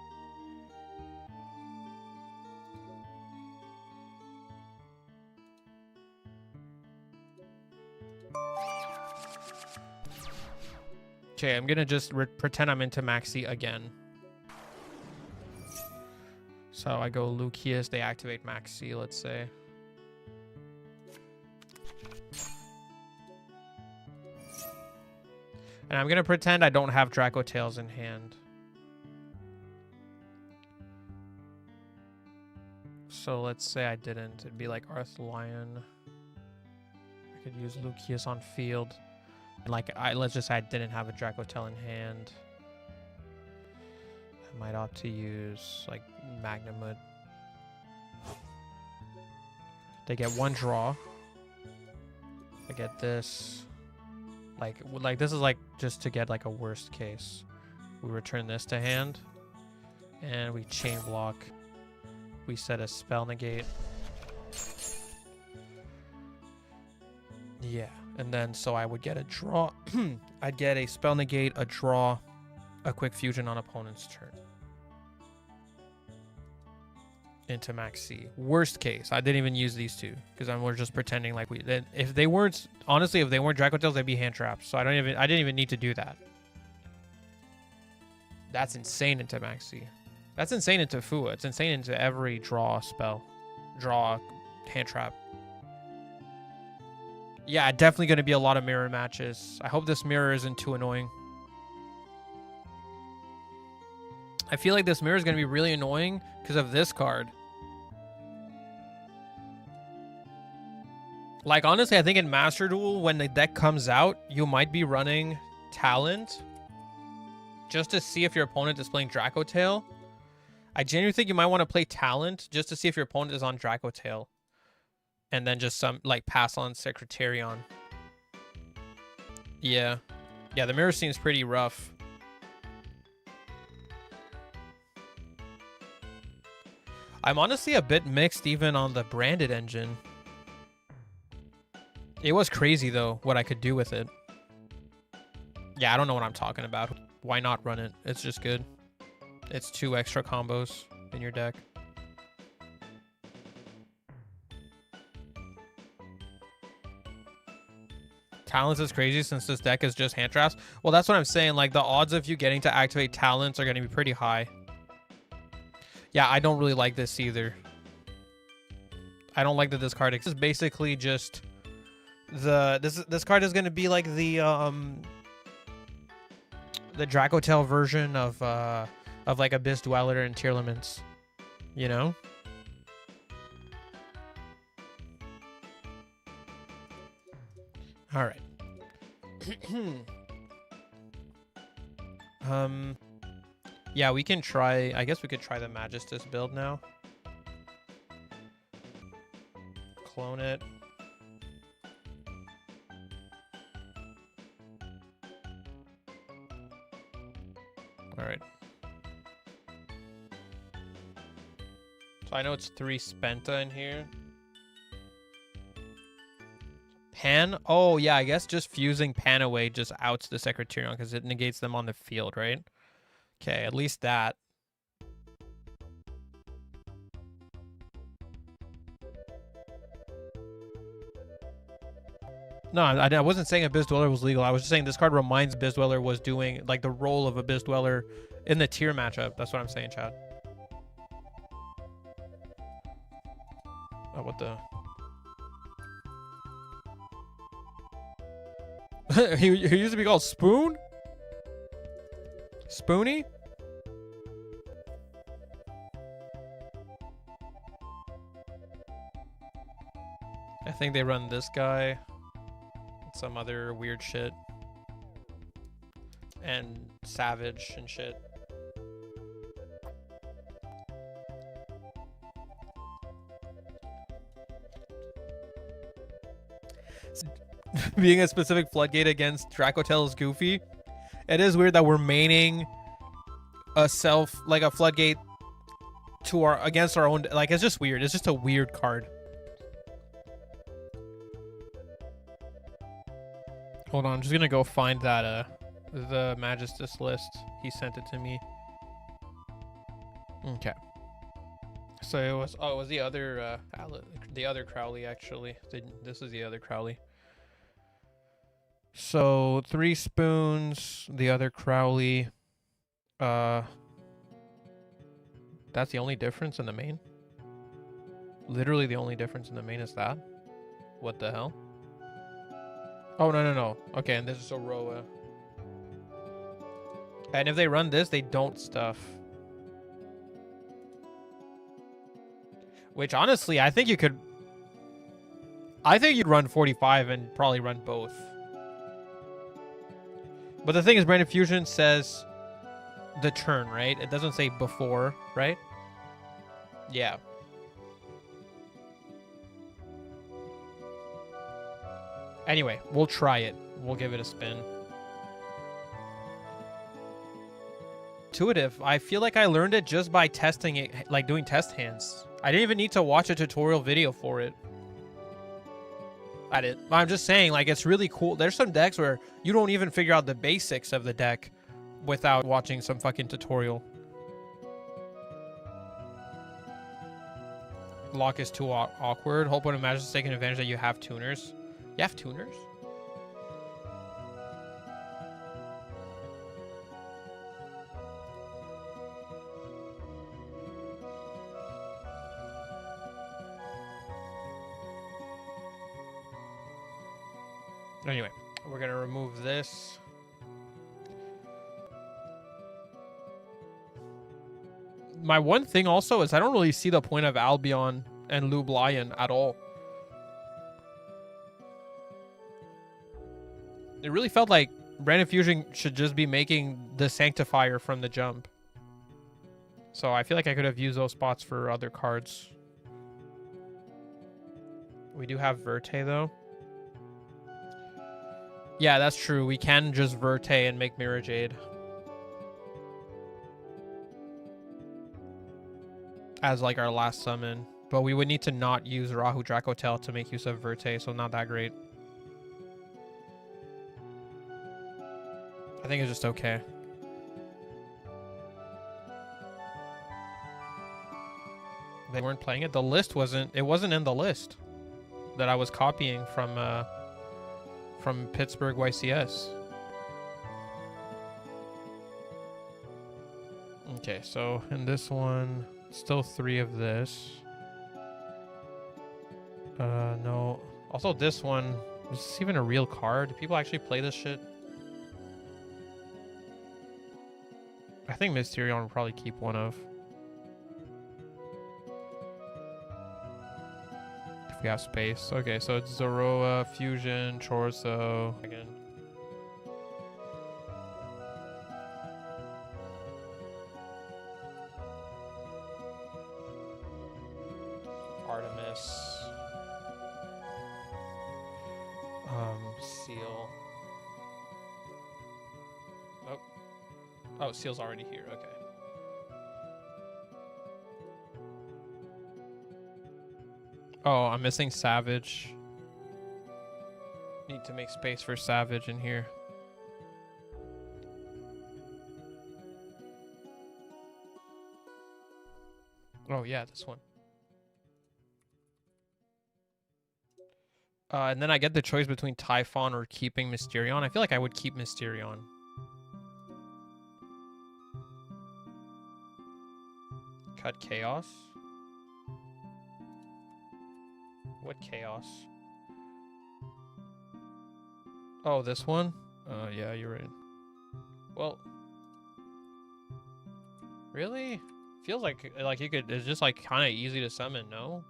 Okay, I'm going to just pretend I'm into Maxi again. So I go Lucius, they activate Maxi, let's say. And I'm going to pretend I don't have Dracotails in hand. So let's say I didn't. It'd be like Arth Lion. I could use Lucius on field. Like, let's just say I didn't have a Dracotail in hand. I might opt to use, like, Magnamud. They get 1 draw. I get this. Like this is like just to get like a worst case. We return this to hand. And we chain block. We set a spell negate. Yeah. And then so I would get a draw. I'd get a spell negate, a draw, a quick fusion on opponent's turn. Into max C. Worst case. I didn't even use these two because we're just pretending like if they weren't, honestly, if they weren't Dracotails, they'd be hand traps. So I didn't even need to do that. That's insane into max C. That's insane into Fua. It's insane into every draw spell. Draw, hand trap. Yeah, definitely going to be a lot of mirror matches. I hope this mirror isn't too annoying. I feel like this mirror is going to be really annoying because of this card. Like, honestly, I think in Master Duel, when the deck comes out, you might be running Talent just to see if your opponent is playing Dracotail. I genuinely think you might want to play Talent just to see if your opponent is on Dracotail. And then just pass on Secretarion. Yeah. Yeah, the mirror seems pretty rough. I'm honestly a bit mixed even on the branded engine. It was crazy, though, what I could do with it. Yeah, I don't know what I'm talking about. Why not run it? It's just good. It's 2 extra combos in your deck. Talents is crazy since this deck is just hand traps. Well, that's what I'm saying. Like, the odds of you getting to activate Talents are going to be pretty high. Yeah, I don't really like this either. I don't like the discard. This is basically just this card is going to be like the Dracotail version of like Abyss Dweller and Tearlaments, you know? All right. Yeah, we can try. I guess we could try the Magistus build now. Clone it. All right. So I know it's 3 Spenta in here. Pan? Oh, yeah, I guess just fusing Pan away just outs the Secretarion because it negates them on the field, right? Okay, at least that. No, I wasn't saying Abyss Dweller was legal. I was just saying this card reminds Abyss Dweller was doing, like, the role of Abyss Dweller in the tier matchup. That's what I'm saying, Chad. Oh, what the... he used to be called Spoon? Spoony? I think they run this guy. Some other weird shit. And Savage and shit. Being a specific floodgate against Dracotail is goofy. It is weird that we're maining a floodgate to against our own. Like, it's just weird. It's just a weird card. Hold on, I'm just gonna go find that the Magistus list. He sent it to me. Okay. So it was the other Crowley actually. This is the other Crowley. So 3 spoons, the other Crowley. That's the only difference in the main? Literally the only difference in the main is that? What the hell? Oh, no. Okay, and this is Aroa. And if they run this, they don't stuff. Which, honestly, I think you could... I think you'd run 45 and probably run both. But the thing is, Branded Fusion says the turn, right? It doesn't say before, right? Yeah. Anyway, we'll try it. We'll give it a spin. Intuitive. I feel like I learned it just by testing it, like doing test hands. I didn't even need to watch a tutorial video for it. At it. I'm just saying, like, it's really cool. There's some decks where you don't even figure out the basics of the deck without watching some fucking tutorial. Lock is too awkward. Hope when Imagine is taking advantage that you have tuners. You have tuners? Anyway, we're gonna remove this. My one thing also is I don't really see the point of Albion and Lublion at all. It really felt like Brandon Fusion should just be making the Sanctifier from the jump. So I feel like I could have used those spots for other cards. We do have Verte though. Yeah, that's true. We can just Verte and make Mirror Jade as like our last summon. But we would need to not use Rahu Dracotail to make use of Verte, so not that great. I think it's just okay. They weren't playing it. The list wasn't. It wasn't in the list that I was copying from Pittsburgh YCS. Okay, so in this one, still 3 of this. No. Also, this one, is this even a real card? Do people actually play this shit? I think Mysterion will probably keep one of. If we have space. Okay, so it's Zoroa, Fusion, Chorso. Again. Artemis. Seal. Oh. Oh, Seal's already here. Okay. Oh, I'm missing Savage. Need to make space for Savage in here. Oh, yeah, this one. And then I get the choice between Typhon or keeping Mysterion. I feel like I would keep Mysterion. Cut Chaos. What Chaos? Oh, this one? Yeah, you're right. Well, really? Feels like you could. It's just like kind of easy to summon, no?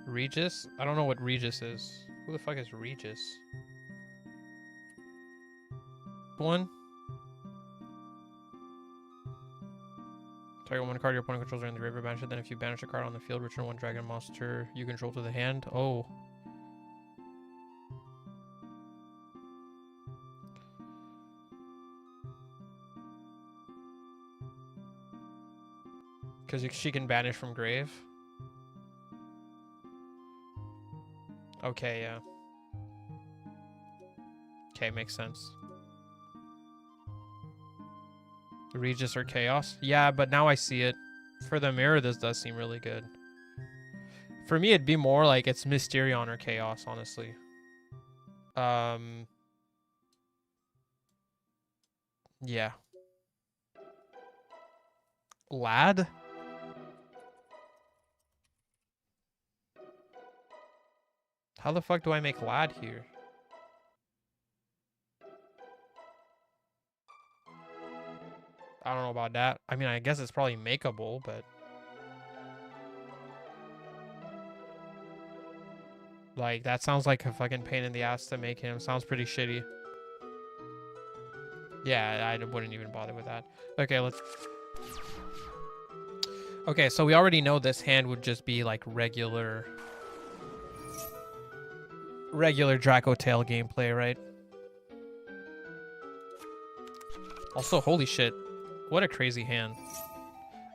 Regis? I don't know what Regis is. Who the fuck is Regis? One. Target one card your opponent controls during the graveyard, banish it. Then if you banish a card on the field, return one dragon monster you control to the hand. Oh. Because she can banish from grave. Okay, yeah. Okay, makes sense. Regis or Chaos? Yeah, but now I see it. For the mirror, this does seem really good. For me, it'd be more like it's Mysterion or Chaos, honestly. Yeah. Lad? How the fuck do I make Lad here? I don't know about that. I mean, I guess it's probably makeable, but... Like, that sounds like a fucking pain in the ass to make him. Sounds pretty shitty. Yeah, I wouldn't even bother with that. Okay, let's... Okay, so we already know this hand would just be like regular Dracotail gameplay, right? Also, holy shit. What a crazy hand.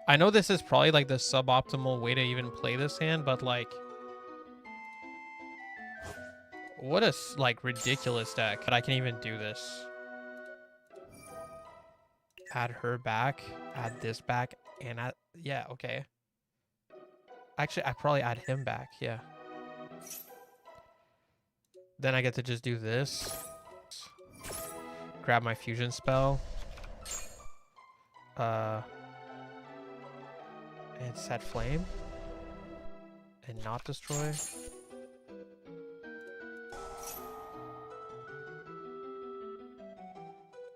I know this is probably like the suboptimal way to even play this hand, but like... What a like ridiculous deck that I can even do this. Add her back, add this back, and add... Yeah, okay. Actually, I probably add him back, yeah. Then I get to just do this. Grab my fusion spell. And set flame. And not destroy.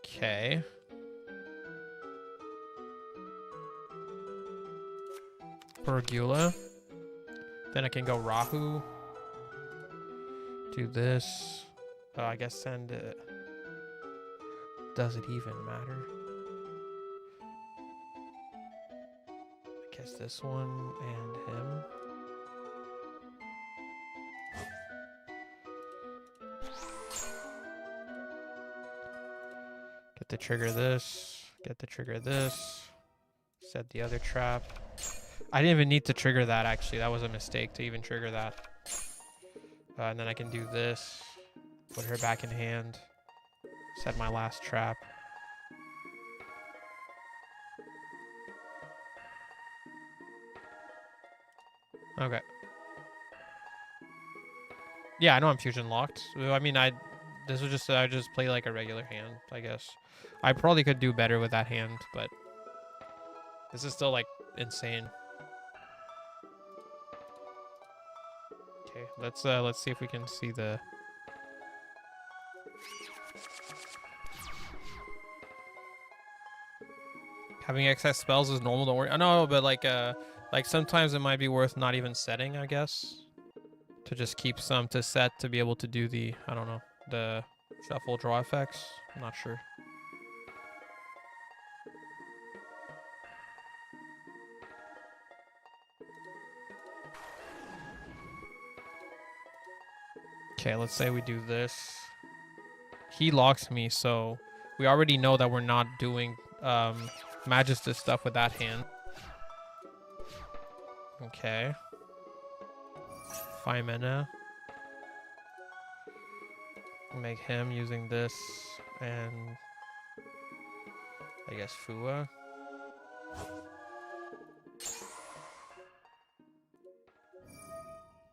Okay. Pergula. Then I can go Rahu. Do this. Oh, I guess send it. Does it even matter? I guess this one and him. Get to trigger this. Get to trigger this. Set the other trap. I didn't even need to trigger that, actually. That was a mistake to even trigger that. And then I can do this. Put her back in hand. Set my last trap. Okay. Yeah, I know I'm fusion locked. I mean, this was just... I just play like a regular hand, I guess. I probably could do better with that hand, but... This is still, like, insane. Okay, let's see if we can see the... Having excess spells is normal, don't worry. I know, but like sometimes it might be worth not even setting, I guess. To just keep some to set to be able to do the, I don't know, the shuffle draw effects. I'm not sure. Okay, let's say we do this. He locks me, so we already know that we're not doing Magister stuff with that hand. Okay. 5 mana. Make him using this and I guess Fua.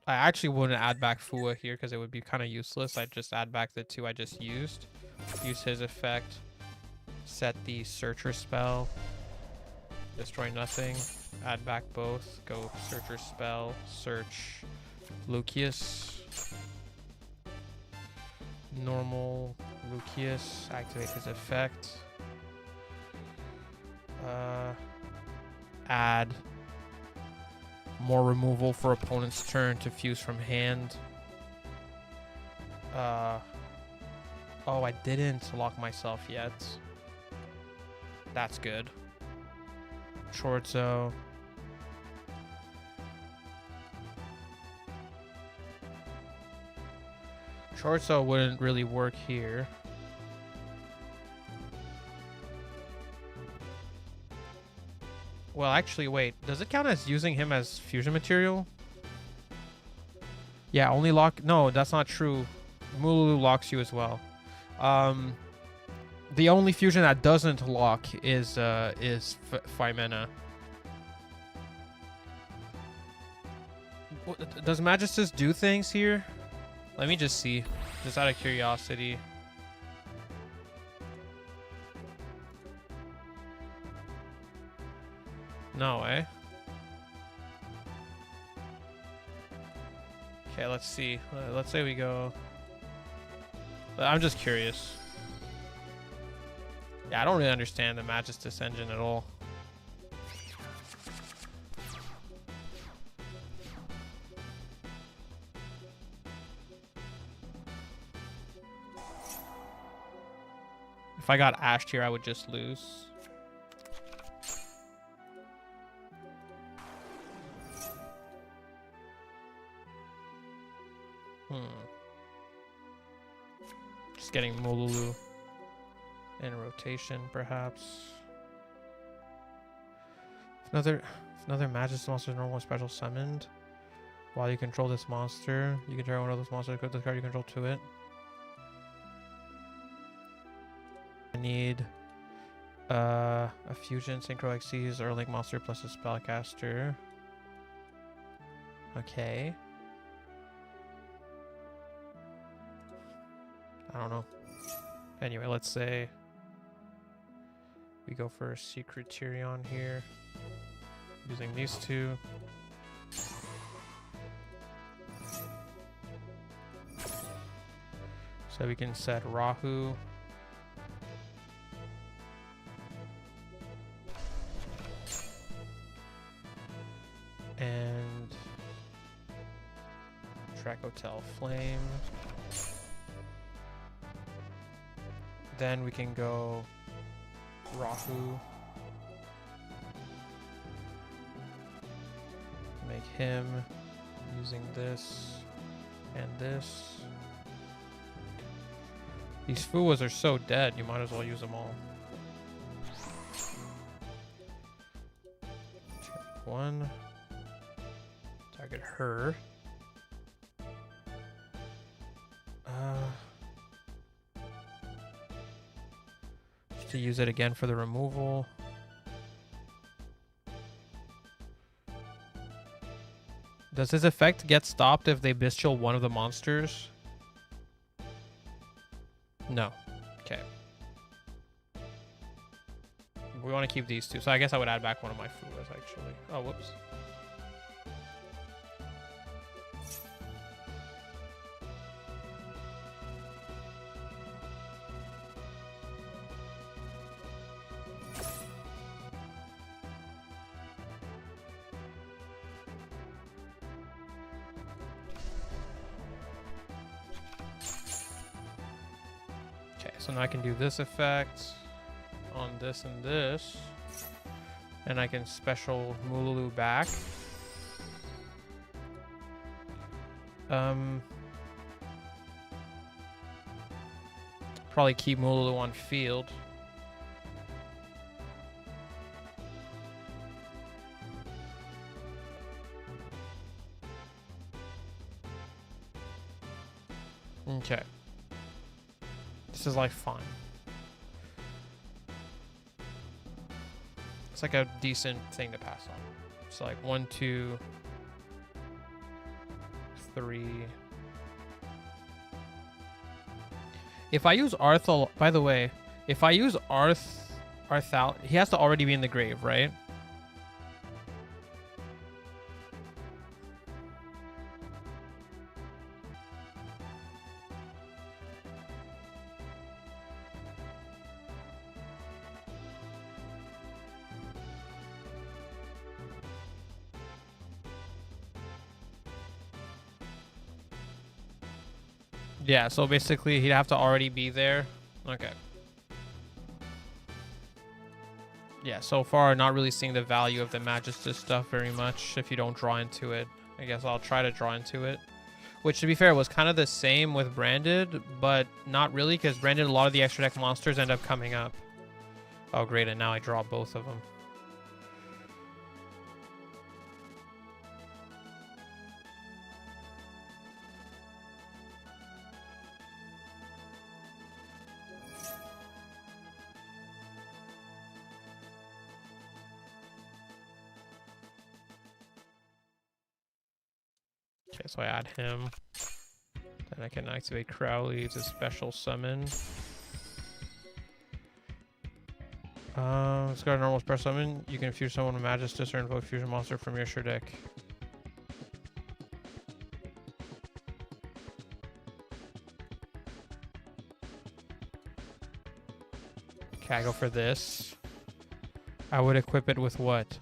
I actually wouldn't add back Fua here because it would be kind of useless. I'd just add back the 2 I just used. Use his effect. Set the Searcher spell. Destroy nothing. Add back both. Go Searcher spell. Search Lucius. Normal Lucius. Activate his effect. Add more removal for opponent's turn to fuse from hand. Oh, I didn't lock myself yet. That's good. Chorzo. Chorzo wouldn't really work here. Well, actually, wait. Does it count as using him as fusion material? Yeah, only lock... No, that's not true. Mululu locks you as well. The only fusion that doesn't lock is Phimena. Does Magistus do things here? Let me just see. Just out of curiosity. No, eh? Okay, let's see. Let's say we go... I'm just curious. Yeah, I don't really understand the Magistus engine at all. If I got ashed here, I would just lose. Just getting Molulu in rotation, perhaps. If another Magus monster is normal special summoned, while you control this monster, you can turn one of those monsters, put the card you control to it. I need a fusion, Synchro Xyz, or Link monster plus a spellcaster. Okay. I don't know. Anyway, let's say we go for a Secretarion here, using these two. So we can set Rahu. And Dracotail Flame. Then we can go Rahu. Make him using this and this. These Fuwas are so dead, you might as well use them all. Target one. Target her. Just to use it again for the removal. Does his effect get stopped if they bestial one of the monsters? No. Okay. We want to keep these two, so I guess I would add back one of my Fuwas, actually. Oh, whoops. Okay, so now I can do this effect on this and this. And I can special Mululu back. Probably keep Mululu on field. Okay. This is like fine. It's like a decent thing to pass on. It's like 1, 2, 3. If I use Arthal, by the way, if I use Arthal, he has to already be in the grave, right? Yeah, so basically he'd have to already be there. Okay. Yeah, so far not really seeing the value of the Magistus stuff very much if you don't draw into it. I guess I'll try to draw into it. Which, to be fair, was kind of the same with Branded, but not really, because Branded, a lot of the extra deck monsters end up coming up. Oh, great, and now I draw both of them. Okay, so I add him. Then I can activate Crowley. It's a special summon. It's got a normal special summon. You can fuse someone with Magistus or invoke fusion monster from your sure deck. Okay, I go for this. I would equip it with what?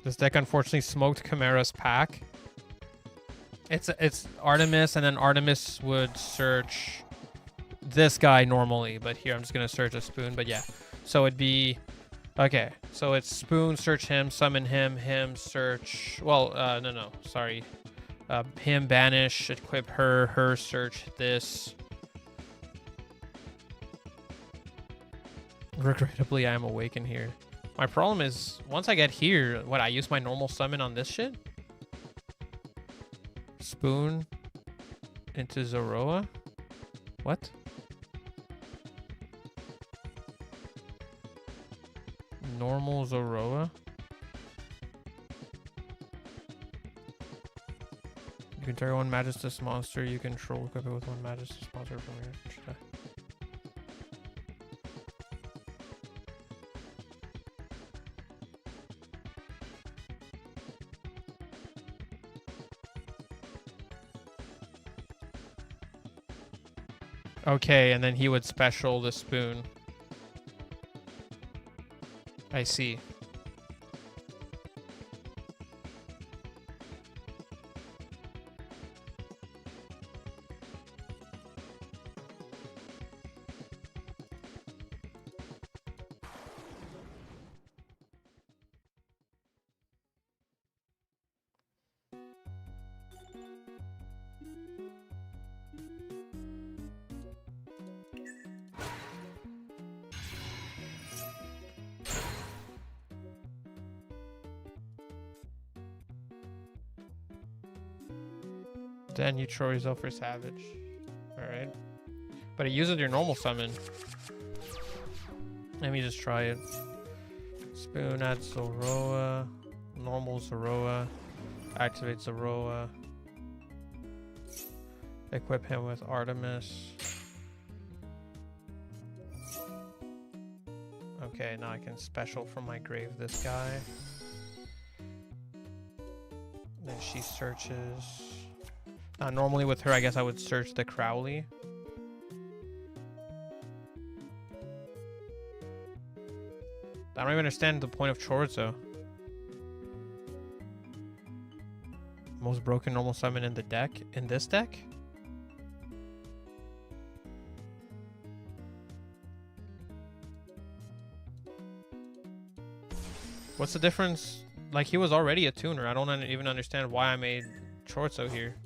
This deck unfortunately smoked Chimera's pack. It's Artemis, and then Artemis would search this guy normally, but here I'm just gonna search a Spoon. But yeah, so it'd be okay. So it's Spoon, search him, summon him, search. Well, no, sorry. Him, banish, equip her, search this. Regrettably, I am awakened here. My problem is, once I get here, what, I use my normal summon on this shit? Spoon into Zoroa? What? Normal Zoroa? You can target one Magistus monster you control, equip it with one Magistus monster from your... Okay, and then he would special the Spoon. I see. Then you throw yourself for Savage. Alright. But it uses your normal summon. Let me just try it. Spoon adds Zoroa. Normal Zoroa. Activate Zoroa. Equip him with Artemis. Okay, now I can special from my grave this guy. Then she searches. Normally with her, I guess I would search the Crowley. I don't even understand the point of Chorzo. Most broken normal summon in the deck? In this deck? What's the difference? Like, he was already a tuner. I don't even understand why I made Chorzo here.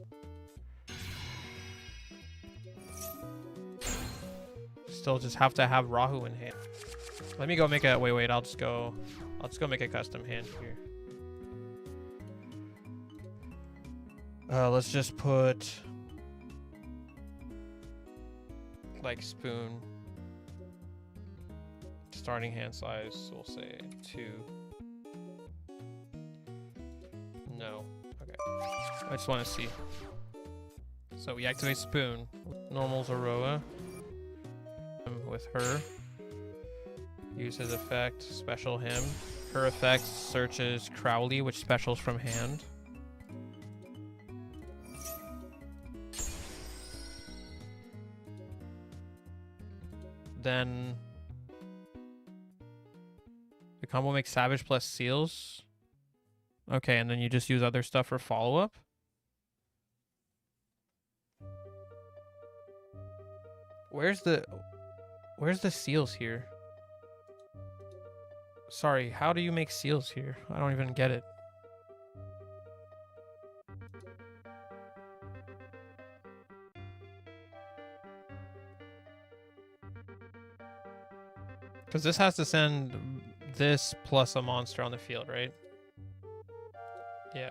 Still just have to have Rahu in hand. Let me go make a wait, I'll just go make a custom hand here. Let's just put like Spoon. Starting hand size, we'll say 2. No. Okay. I just want to see. So we activate Spoon. Normal Zoroa. With her. Use his effect, special him. Her effect searches Crowley, which specials from hand. Then the combo makes Savage plus Seals. Okay, and then you just use other stuff for follow-up. Where's the seals here? Sorry, how do you make seals here? I don't even get it. Because this has to send this plus a monster on the field, right? Yeah.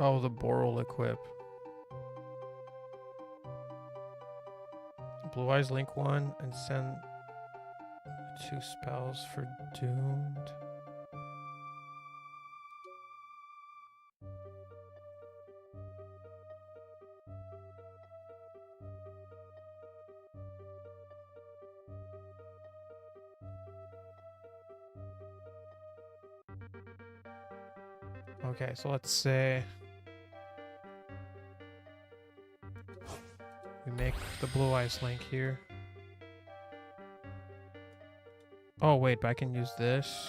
Oh, the Boral equip. Blue Eyes link 1 and send 2 spells for Doomed. Okay, so let's say make the Blue Eyes Link here. Oh wait, but I can use this.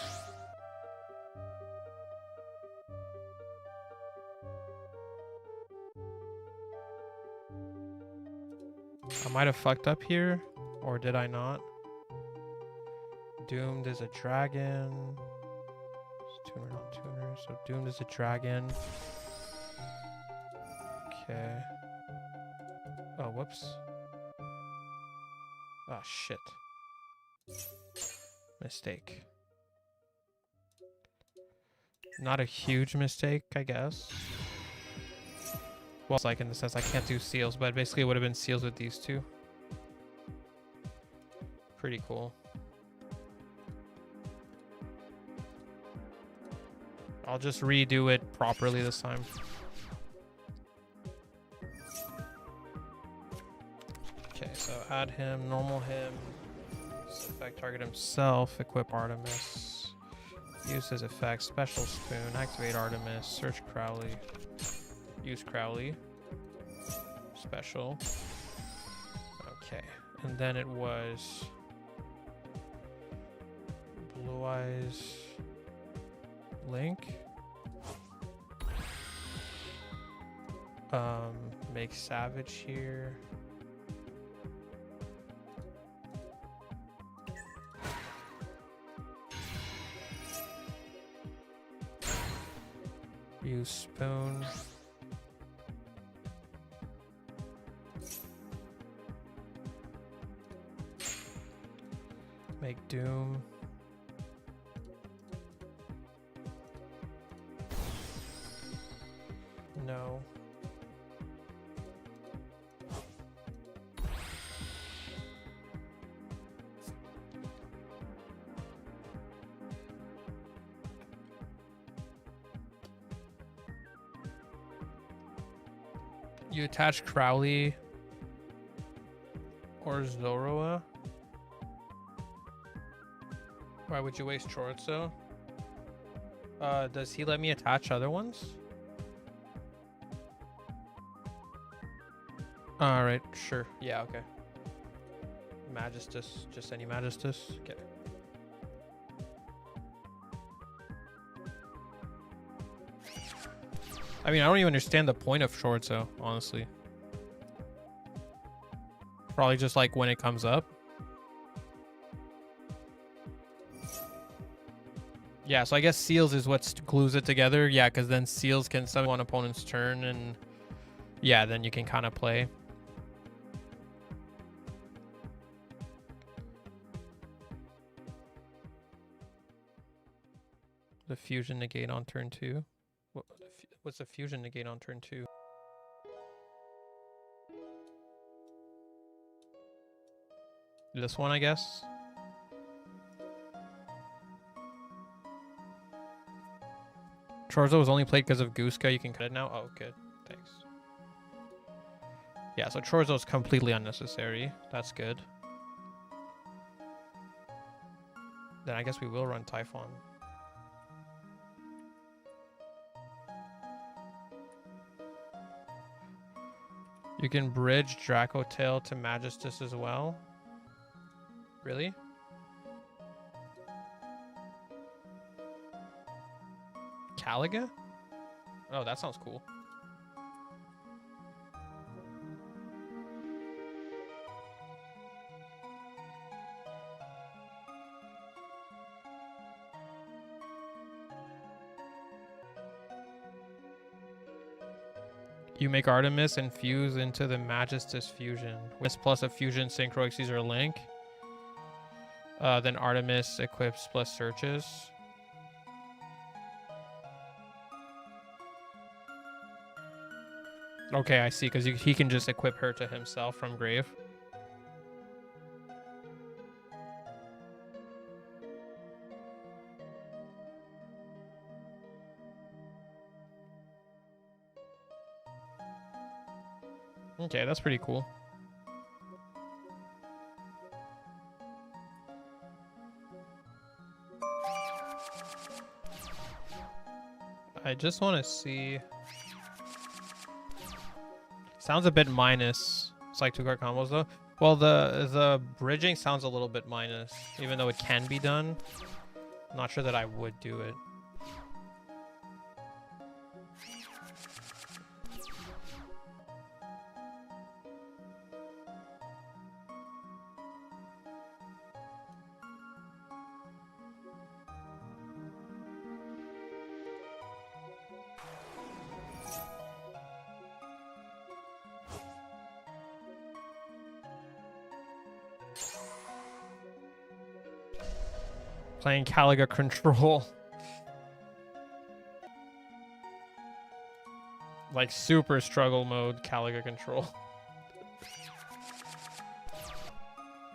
I might have fucked up here, or did I not? Doomed is a dragon. It's tuner, not tuner. So Doomed is a dragon. Okay. Oh, whoops. Oh, shit. Mistake. Not a huge mistake, I guess. Well, it's like in the sense I can't do seals, but basically it would have been seals with these two. Pretty cool. I'll just redo it properly this time. Okay, so add him, normal him, effect target himself, equip Artemis, use his effect, special spoon, activate Artemis, search Crowley, use Crowley, special. Okay, and then it was Blue Eyes Link. Make Savage here. Use Spoon. Make Doom. No. You attach Crowley or Zoroa. Why would you waste Chorzo? Does he let me attach other ones? Alright, sure. Yeah, okay. Magistus, just any Magistus? Okay. I mean, I don't even understand the point of Chorzo, honestly. Probably just like when it comes up. Yeah, so I guess Seals is what glues it together. Yeah, because then Seals can summon on opponent's turn, and yeah, then you can kind of play. The fusion negate on turn 2. What's the fusion negate on turn 2? This one, I guess. Chorzo was only played because of Gooska. You can cut it now. Oh, good. Thanks. Yeah, so Chorzo's completely unnecessary. That's good. Then I guess we will run Typhon. You can bridge Dracotail to Magistus as well. Really? Caliga? Oh, that sounds cool. You make Artemis and fuse into the Magistus fusion. With plus a fusion synchro Caesar link. Then Artemis equips plus searches. Okay, I see, because he can just equip her to himself from grave. Okay, that's pretty cool. I just want to see. Sounds a bit minus. It's like 2-card combos though. Well, the bridging sounds a little bit minus, even though it can be done. I'm not sure that I would do it. Playing Caliga Control. Like super struggle mode Caliga Control.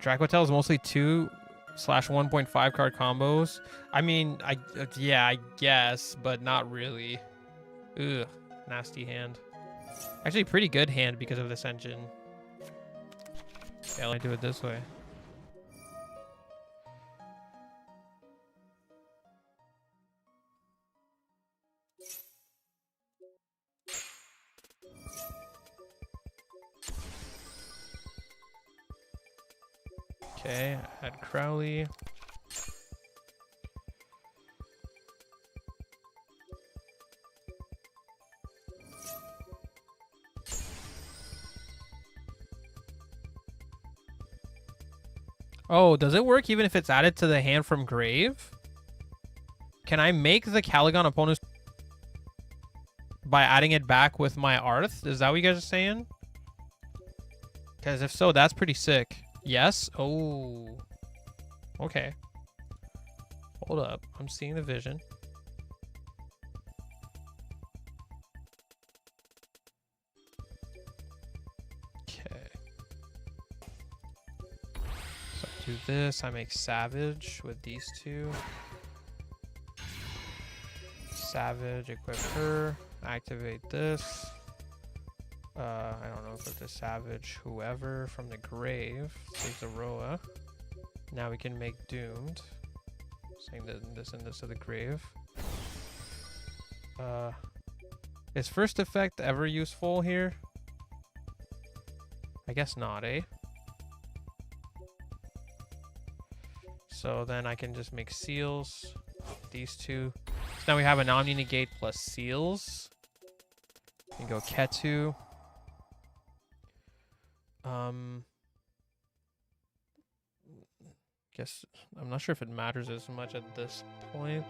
Dracotail is mostly 2/1.5 card combos. I mean, yeah, I guess, but not really. Ugh, nasty hand. Actually, pretty good hand because of this engine. Yeah, let me do it this way. Okay, add Crowley. Oh, does it work even if it's added to the hand from grave? Can I make the Caligon opponent's by adding it back with my Arth? Is that what you guys are saying? Because if so, that's pretty sick. Yes? Oh. Okay. Hold up. I'm seeing the vision. Okay. So I do this. I make Savage with these two. Savage, equip her. Activate this. I don't know, equip the Savage whoever from the grave. Saves Aroa. Now we can make Doomed. Saying this and this to the grave. Is first effect ever useful here? I guess not, eh? So then I can just make seals. These two. So now we have an Omni Negate plus seals. We can go Ketu. Guess I'm not sure if it matters as much at this point.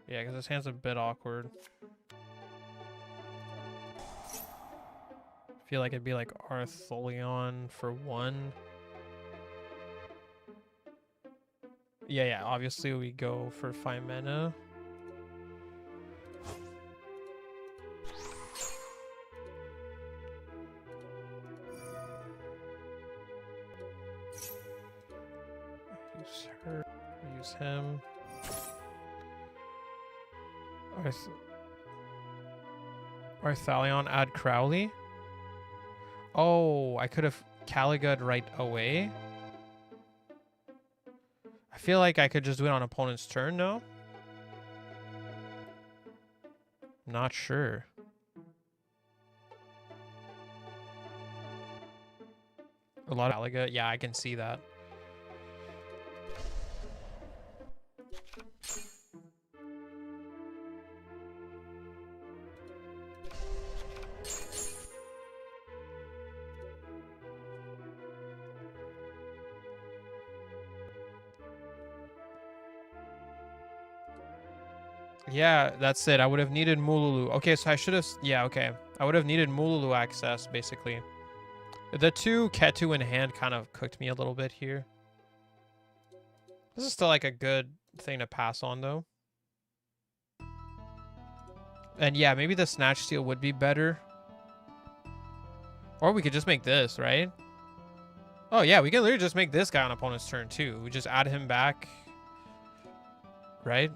Yeah, because this hand's a bit awkward. I feel like it'd be like Artholion for 1. Yeah, obviously we go for 5 mana. Use her, use him. Arthalion, add Crowley. Oh, I could have Caligud right away. I feel like I could just do it on opponent's turn, no? Not sure. A lot of Caligud. Yeah, I can see that. Yeah, that's it. I would have needed Mululu. Okay, so I should have... Yeah, okay. I would have needed Mululu access, basically. The 2 Ketu in hand kind of cooked me a little bit here. This is still like a good thing to pass on, though. And yeah, maybe the Snatch Steal would be better. Or we could just make this, right? Oh, yeah, we can literally just make this guy on opponent's turn, too. We just add him back. Right?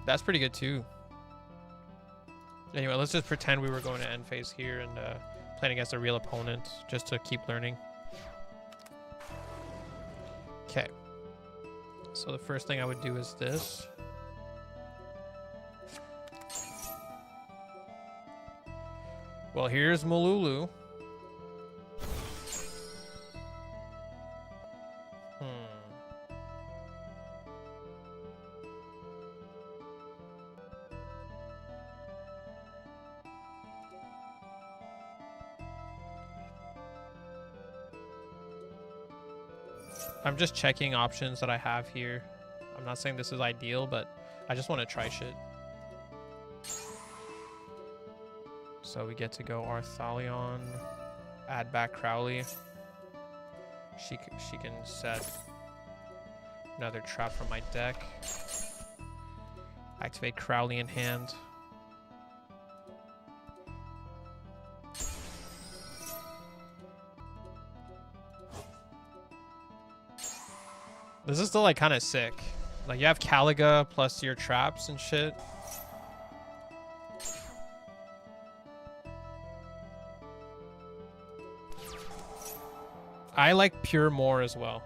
That's pretty good, too. Anyway, let's just pretend we were going to end phase here and playing against a real opponent just to keep learning. Okay. So the first thing I would do is this. Well, here's Malulu. I'm just checking options that I have here. I'm not saying this is ideal, but I just want to try shit. So we get to go Arthalion, add back Crowley. She can set another trap from my deck. Activate Crowley in hand. This is still like kind of sick. Like you have Caliga plus your traps and shit. I like Pure more as well.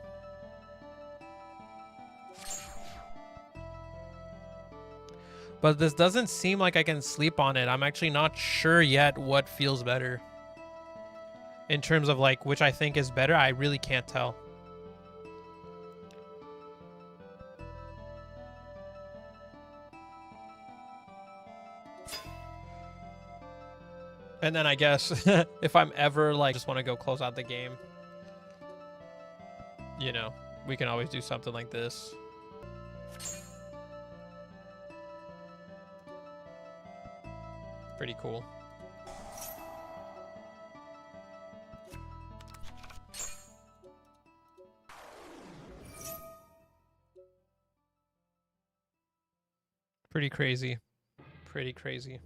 But this doesn't seem like I can sleep on it. I'm actually not sure yet what feels better. In terms of like which I think is better, I really can't tell. And then I guess if I'm ever like just want to go close out the game, you know, we can always do something like this. Pretty cool. Pretty crazy. Pretty crazy.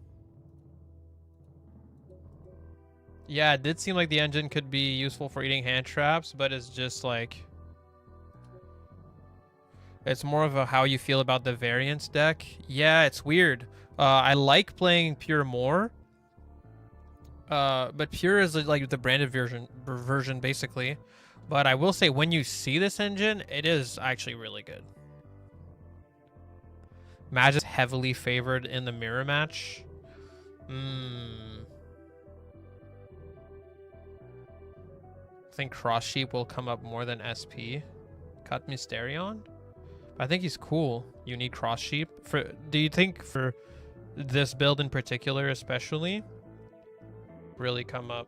Yeah, it did seem like the engine could be useful for eating hand traps, but it's just like... It's more of a how you feel about the variance deck. Yeah, it's weird. I like playing Pure more. But Pure is like the branded version basically. But I will say when you see this engine, it is actually really good. Magic's heavily favored in the mirror match. I think Cross Sheep will come up more than SP. Cut Mysterion? I think he's cool. You need Cross Sheep. Do you think for this build in particular especially really come up?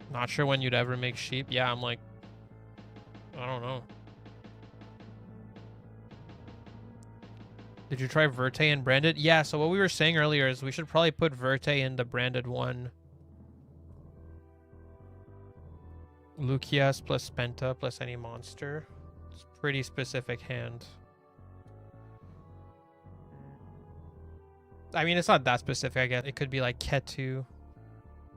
Not sure when you'd ever make sheep. Yeah, I'm like, I don't know. Did you try Verte and branded? Yeah, so what we were saying earlier is we should probably put Verte in the branded one. Lucius plus Penta plus any monster. It's a pretty specific hand. I mean, it's not that specific, I guess. It could be like Ketu.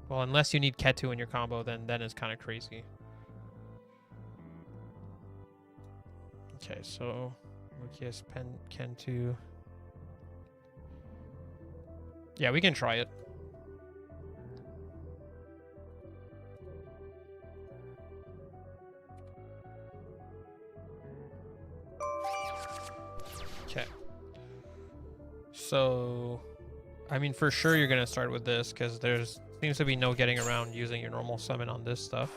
Well, unless you need Ketu in your combo, then it's kind of crazy. Okay, so Lucius, Kentu. Yeah, we can try it. Okay. So, I mean, for sure you're going to start with this because there's seems to be no getting around using your normal summon on this stuff.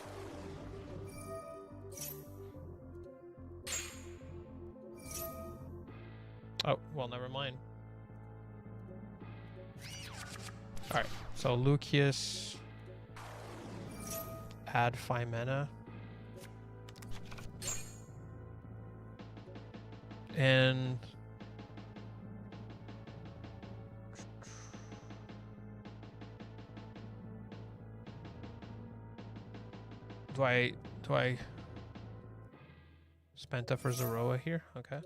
Oh, well, never mind. Alright, so Lucius. Add 5 mana. And... Do I Spenta for Zoroa here? Okay.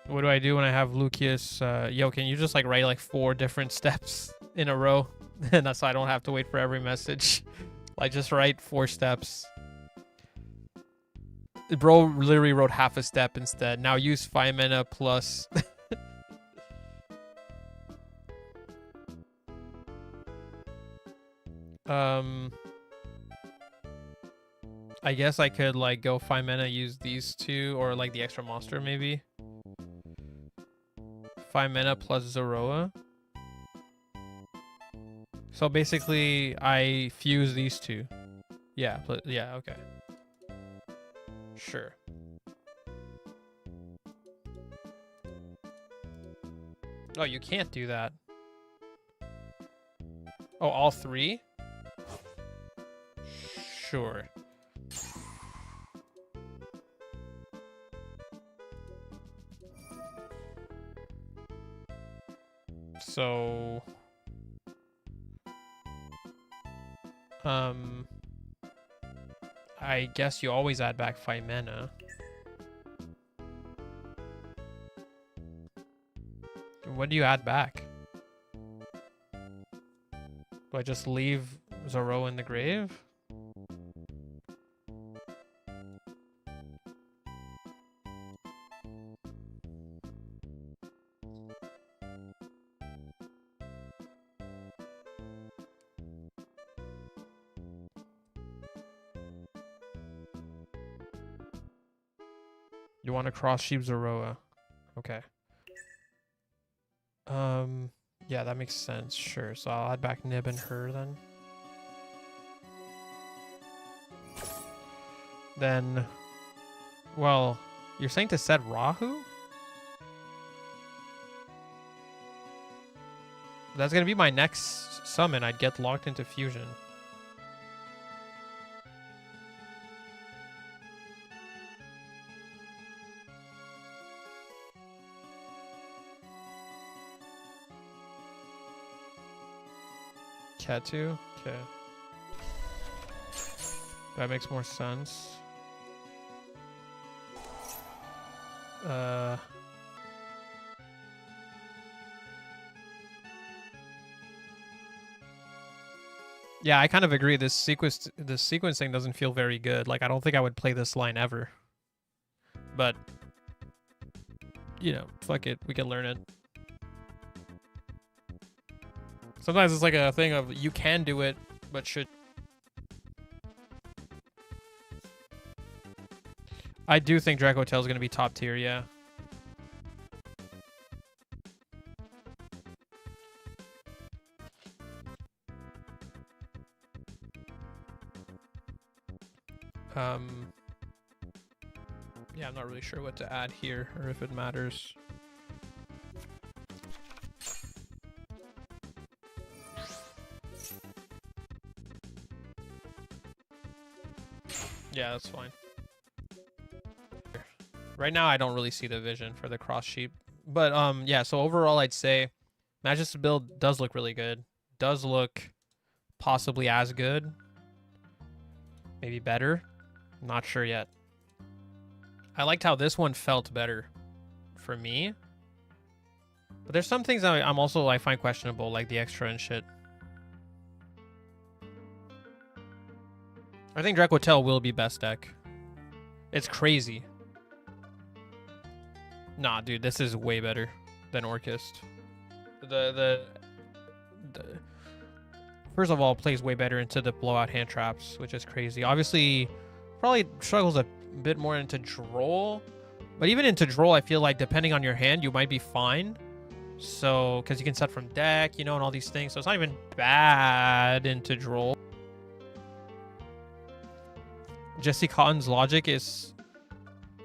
What do I do when I have Lucius? Yo, can you just like write like 4 different steps in a row? And that's why I don't have to wait for every message. Like, just write 4 steps. Bro literally wrote half a step instead. Now use 5 mana plus. I guess I could like go 5 mana, use these 2, or like the extra monster maybe. 5 mana plus Zoroa. So basically, I fuse these 2. Yeah, yeah, okay. Sure. Oh, you can't do that. Oh, all 3? Sure. So... I guess you always add back 5 mana. What do you add back? Do I just leave Zoro in the grave? You want to cross sheep Zoroa. Okay. Yeah, that makes sense. Sure. So I'll add back Nib and her then. Then, well, you're saying to set Rahu? That's gonna be my next summon. I'd get locked into fusion. Ketu? Okay. That makes more sense. Yeah, I kind of agree. This sequencing doesn't feel very good. Like, I don't think I would play this line ever. But, you know, fuck it. We can learn it. Sometimes it's like a thing of you can do it, but should... I do think Dracotail is going to be top tier, yeah. Yeah, I'm not really sure what to add here, or if it matters. Yeah, that's fine. Right now, I don't really see the vision for the cross sheep. But, yeah, so overall, I'd say Magus' build does look really good. Does look possibly as good. Maybe better. I'm not sure yet. I liked how this one felt better for me. But there's some things I find questionable, like the extra and shit. I think Dracotail will be best deck. It's crazy. Nah, dude, this is way better than Orchist. First of all, plays way better into the blowout hand traps, which is crazy. Obviously, probably struggles a bit more into Droll. But even into Droll, I feel like depending on your hand, you might be fine. So, because you can set from deck, you know, and all these things. So it's not even bad into Droll. Jesse Cotton's logic is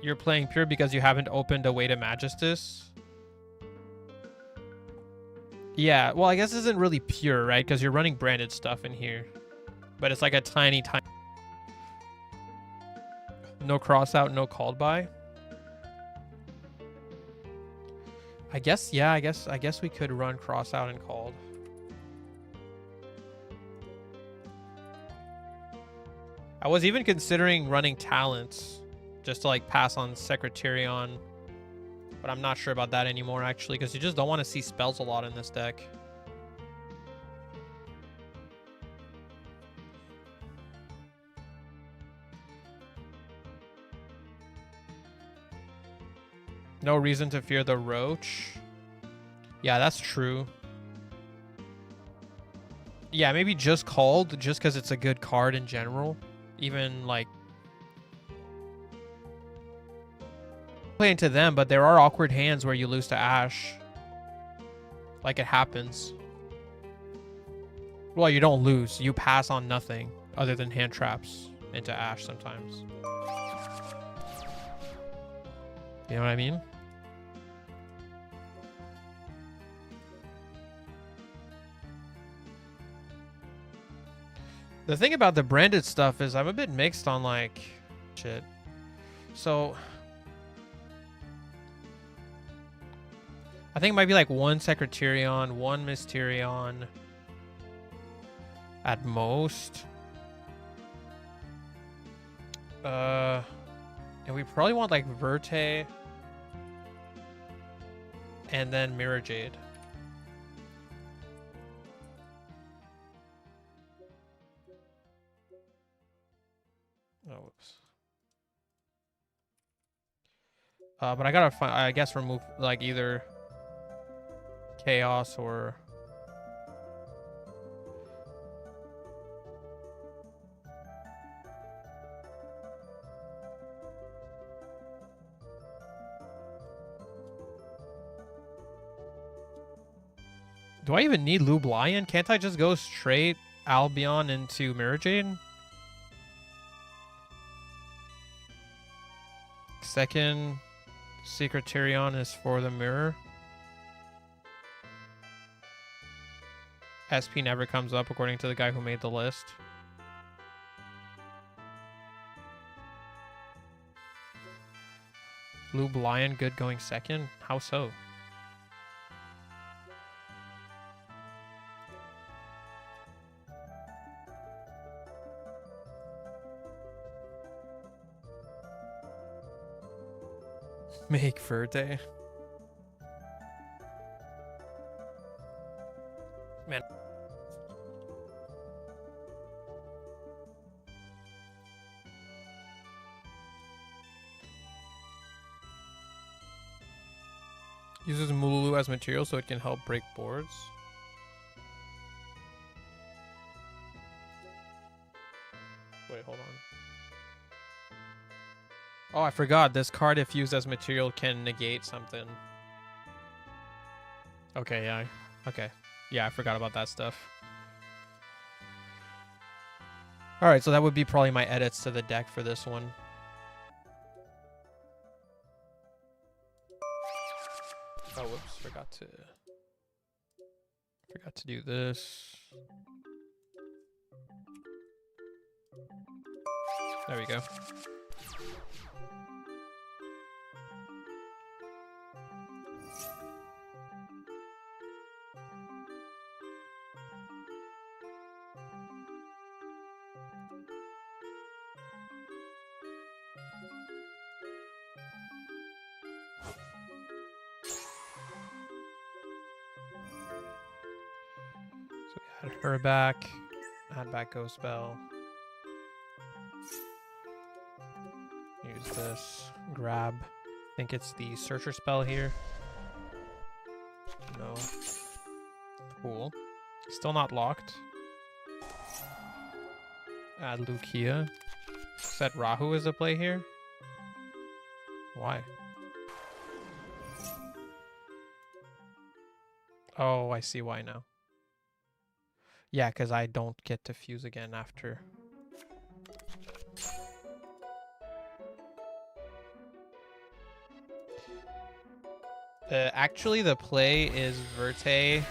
you're playing pure because you haven't opened a way to Magistus. Yeah, well, I guess this isn't really pure, right? Because you're running branded stuff in here. But it's like a tiny... No cross out, no called by. I guess, yeah, I guess we could run cross out and called. I was even considering running talents just to like pass on Secretarion. But I'm not sure about that anymore, actually, because you just don't want to see spells a lot in this deck. No reason to fear the roach. Yeah, that's true. Yeah, maybe just called just because it's a good card in general. Even like play into them, but there are awkward hands where you lose to Ash. Like it happens. Well, you don't lose. You pass on nothing other than hand traps into Ash sometimes. You know what I mean? The thing about the branded stuff is I'm a bit mixed on like shit. So I think it might be like one Secretarion, one Mysterion at most. And we probably want like Verte and then Mirror Jade. Oh, whoops. But I gotta find, I guess remove like either Chaos or do I even need Lube Lion? Can't I just go straight Albion into Mirror Jade? Second Secretarion is for the mirror. SP never comes up according to the guy who made the list. Lube Lion good going second? How so? Make Verde. Man. Uses Mululu as material so it can help break boards. Wait, hold on. Oh, I forgot. This card, if used as material, can negate something. Okay, yeah. Okay. Yeah, I forgot about that stuff. Alright, so that would be probably my edits to the deck for this one. Oh, whoops. Forgot to do this. There we go. So we add her back. Add back Ghost Spell. Use this. Grab. I think it's the Searcher spell here. No. Cool. Still not locked. Add Lucia. Set Rahu as a play here. Why? Oh, I see why now. Yeah, because I don't get to fuse again after. Actually, the play is Verte,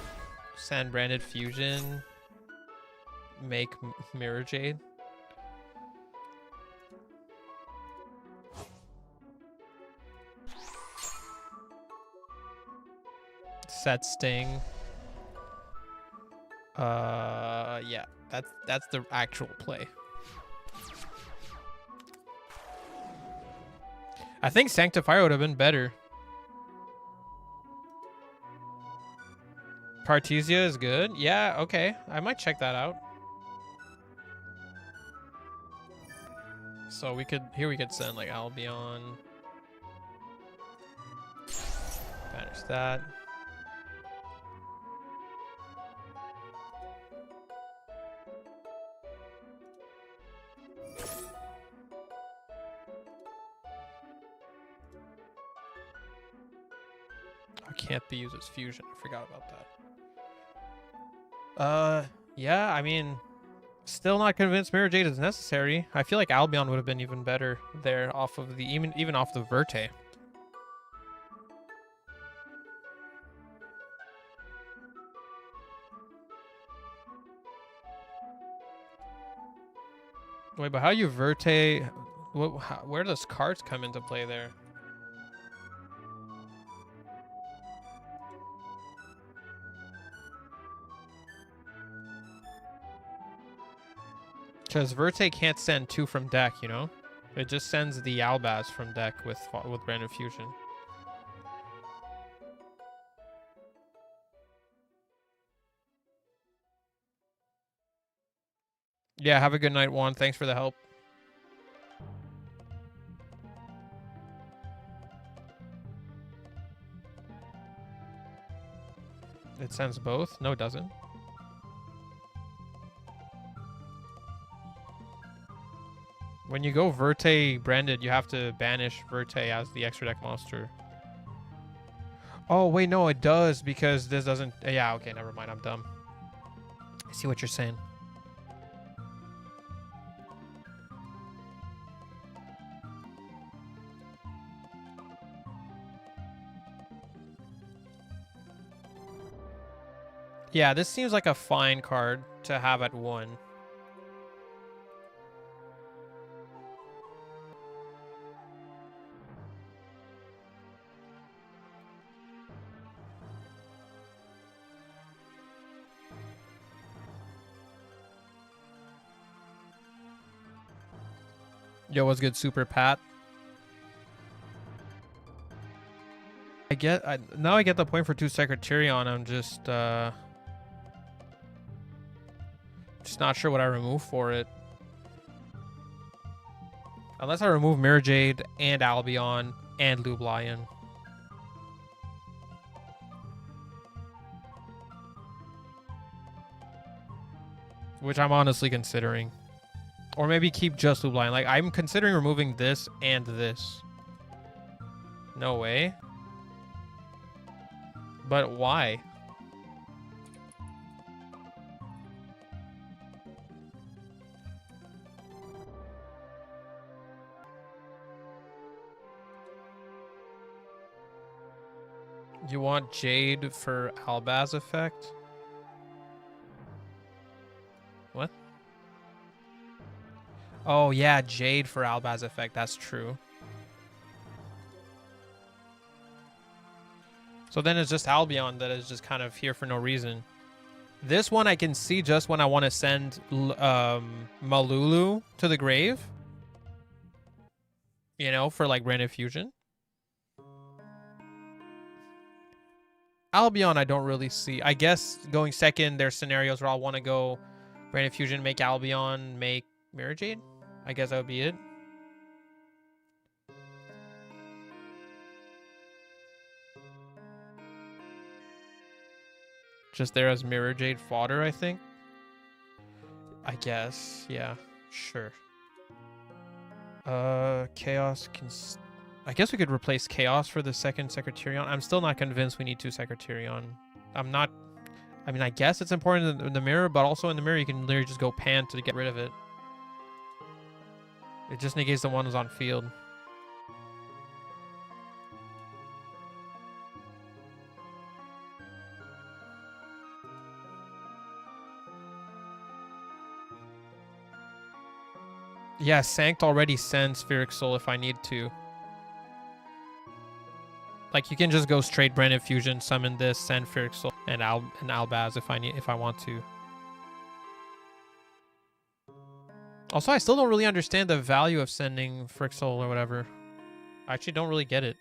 Sand Branded Fusion, make Mirror Jade. Set Sting. Yeah, that's the actual play. I think Sanctifier would have been better. Partizia is good. Yeah, okay. I might check that out. So we could send like Albion. Banish that. I can't be used as fusion. I forgot about that. Yeah, I mean, still not convinced Mirror Jade is necessary. I feel like Albion would have been even better there off of the even off the Verte. Wait, but how you Verte? Where does cards come into play there? Because Verte can't send 2 from deck, you know? It just sends the Albaz from deck with Random Fusion. Yeah, have a good night, Juan. Thanks for the help. It sends both? No, it doesn't. When you go Verte branded, you have to banish Verte as the extra deck monster. Oh, wait, no, it does because this doesn't... Yeah, okay, never mind. I'm dumb. I see what you're saying. Yeah, this seems like a fine card to have at 1. Yo, what's good, Super Pat? Now I get the point for 2 Secretarion. I'm just not sure what I remove for it. Unless I remove Mirror Jade and Albion and Lublion. Which I'm honestly considering. Or maybe keep just Lublion. Like, I'm considering removing this and this. No way. But why? You want Jade for Albaz effect? What? Oh, yeah, Jade for Albaz effect. That's true. So then it's just Albion that is just kind of here for no reason. This one I can see just when I want to send Malulu to the grave. You know, for like random fusion. Albion I don't really see. I guess going second, there's scenarios where I'll want to go random fusion, make Albion, make Mirror Jade. I guess that would be it. Just there as Mirror Jade fodder, I think. I guess. Yeah, sure. Chaos can... I guess we could replace Chaos for the second Secretarion. I'm still not convinced we need 2 Secretarion. I'm not... I mean, I guess it's important in the mirror, but also in the mirror you can literally just go pan to get rid of it. It just negates the one who's on field. Yeah, Sanct already sends Spheric Soul if I need to. Like, you can just go straight Brandon Fusion, summon this, send Spheric Soul, and Albaz if I want to. Also, I still don't really understand the value of sending Frick Soul or whatever. I actually don't really get it.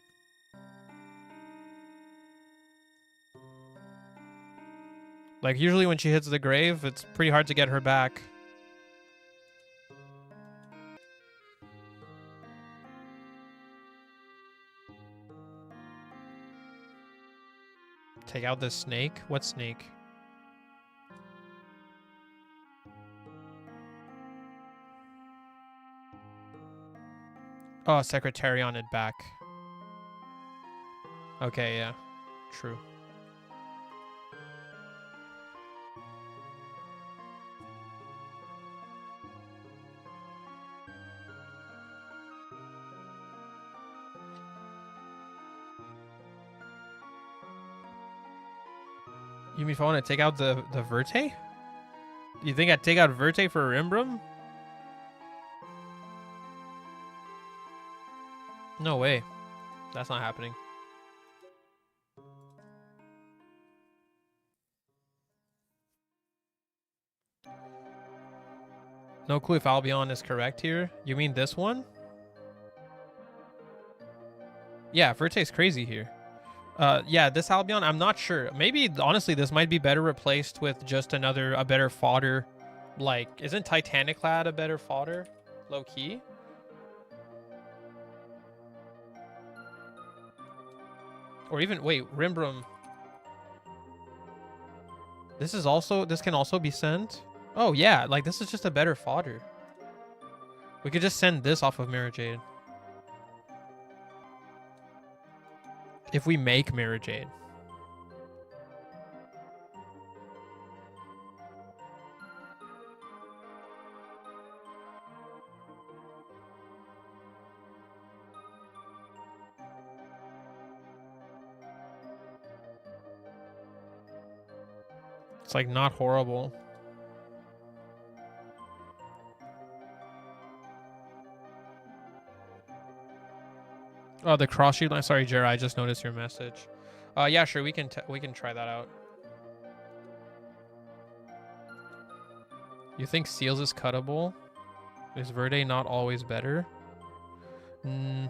Like, usually when she hits the grave, it's pretty hard to get her back. Take out the snake? What snake? Oh, Secretarion it back. Okay, yeah. True. You mean if I want to take out the Verte? You think I'd take out Verte for Rimbrum? No way. That's not happening. No clue if Albion is correct here. You mean this one? Yeah, Verte's crazy here. Yeah, this Albion, I'm not sure. Maybe, honestly, this might be better replaced with just a better fodder. Like, isn't Titaniclad a better fodder? Low key? Or even, wait, Rimbrum. This can also be sent? Oh, yeah, like, this is just a better fodder. We could just send this off of Mirror Jade. If we make Mirror Jade. It's like not horrible. Oh, the cross shield. I'm sorry, Jera. I just noticed your message. Yeah, sure. We can try that out. You think Seals is cuttable? Is Verde not always better? You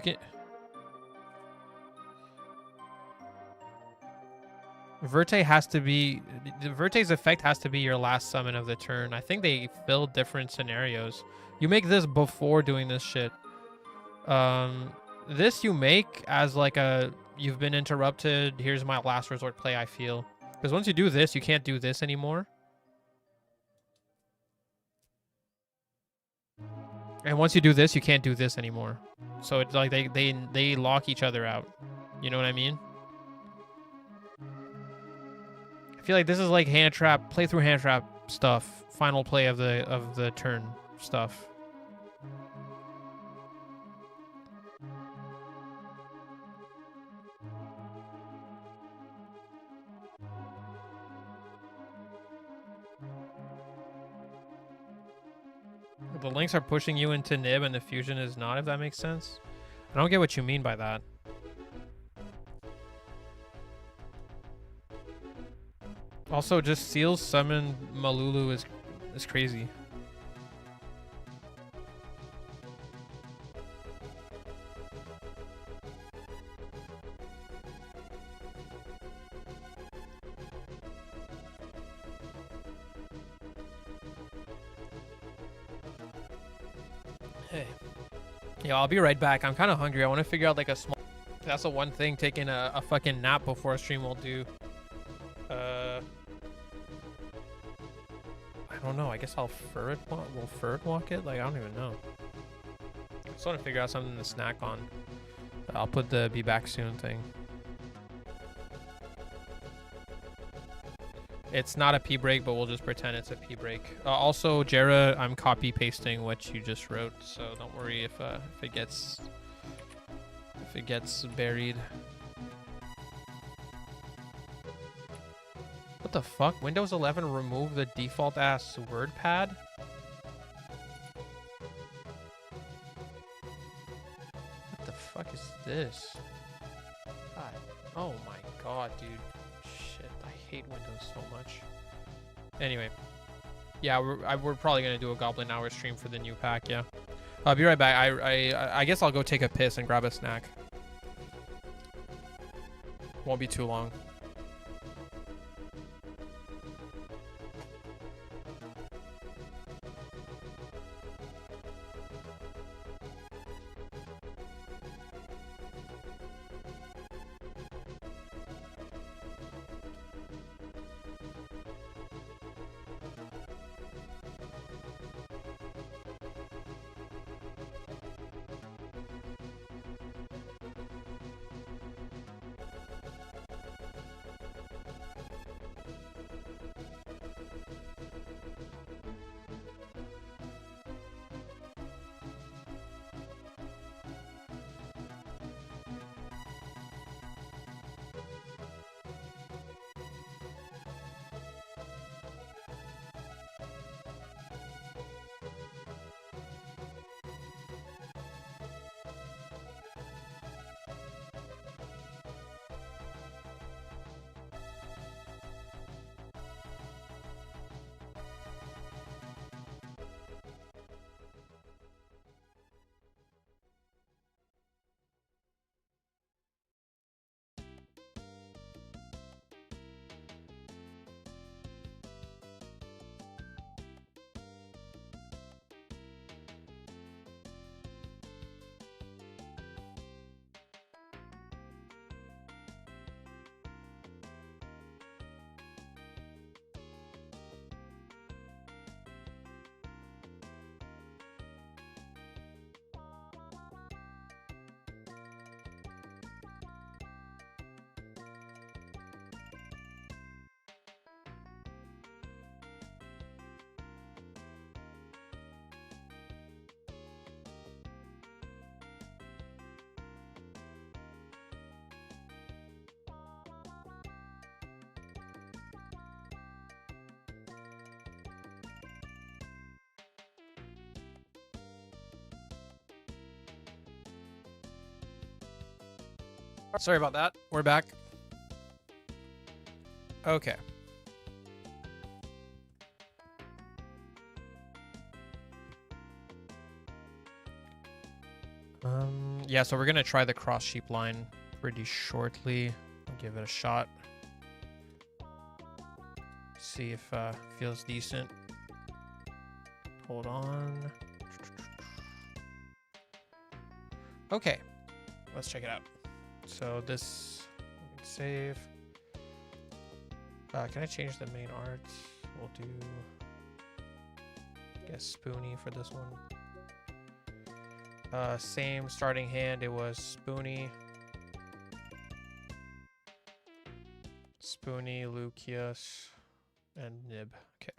can. Verte has to be. Verte's effect has to be your last summon of the turn. I think they fill different scenarios. You make this before doing this shit. This you make as like a you've been interrupted. Here's my last resort play. I feel because once you do this, you can't do this anymore. And once you do this, you can't do this anymore. So it's like they lock each other out. You know what I mean? I feel like this is like hand trap, playthrough hand trap stuff. Final play of the turn stuff. The links are pushing you into Nib and the fusion is not, if that makes sense. I don't get what you mean by that. Also, just Seals summon Malulu is crazy. Hey. Yeah, I'll be right back. I'm kind of hungry. I want to figure out like a small... That's the one thing taking a fucking nap before a stream will do. I don't know. I guess I'll Furret walk it? Like, I don't even know. I just want to figure out something to snack on. I'll put the be back soon thing. It's not a pee break, but we'll just pretend it's a pee break. Also, Jera, I'm copy pasting what you just wrote, so don't worry if it gets buried. What the fuck? Windows 11 remove the default ass word pad? What the fuck is this? God. Oh my god, dude. Shit, I hate Windows so much. Anyway. Yeah, we're probably gonna do a Goblin Hour stream for the new pack, yeah. I'll be right back. I guess I'll go take a piss and grab a snack. Won't be too long. Sorry about that. We're back. Okay. Yeah, so we're gonna try the cross sheep line pretty shortly. I'll give it a shot. See if feels decent. Hold on. Okay, let's check it out. So this, save. Can I change the main art? We'll do, I guess, Spoonie for this one. Same starting hand, it was Spoonie. Spoonie, Lucius, and Nib. Okay.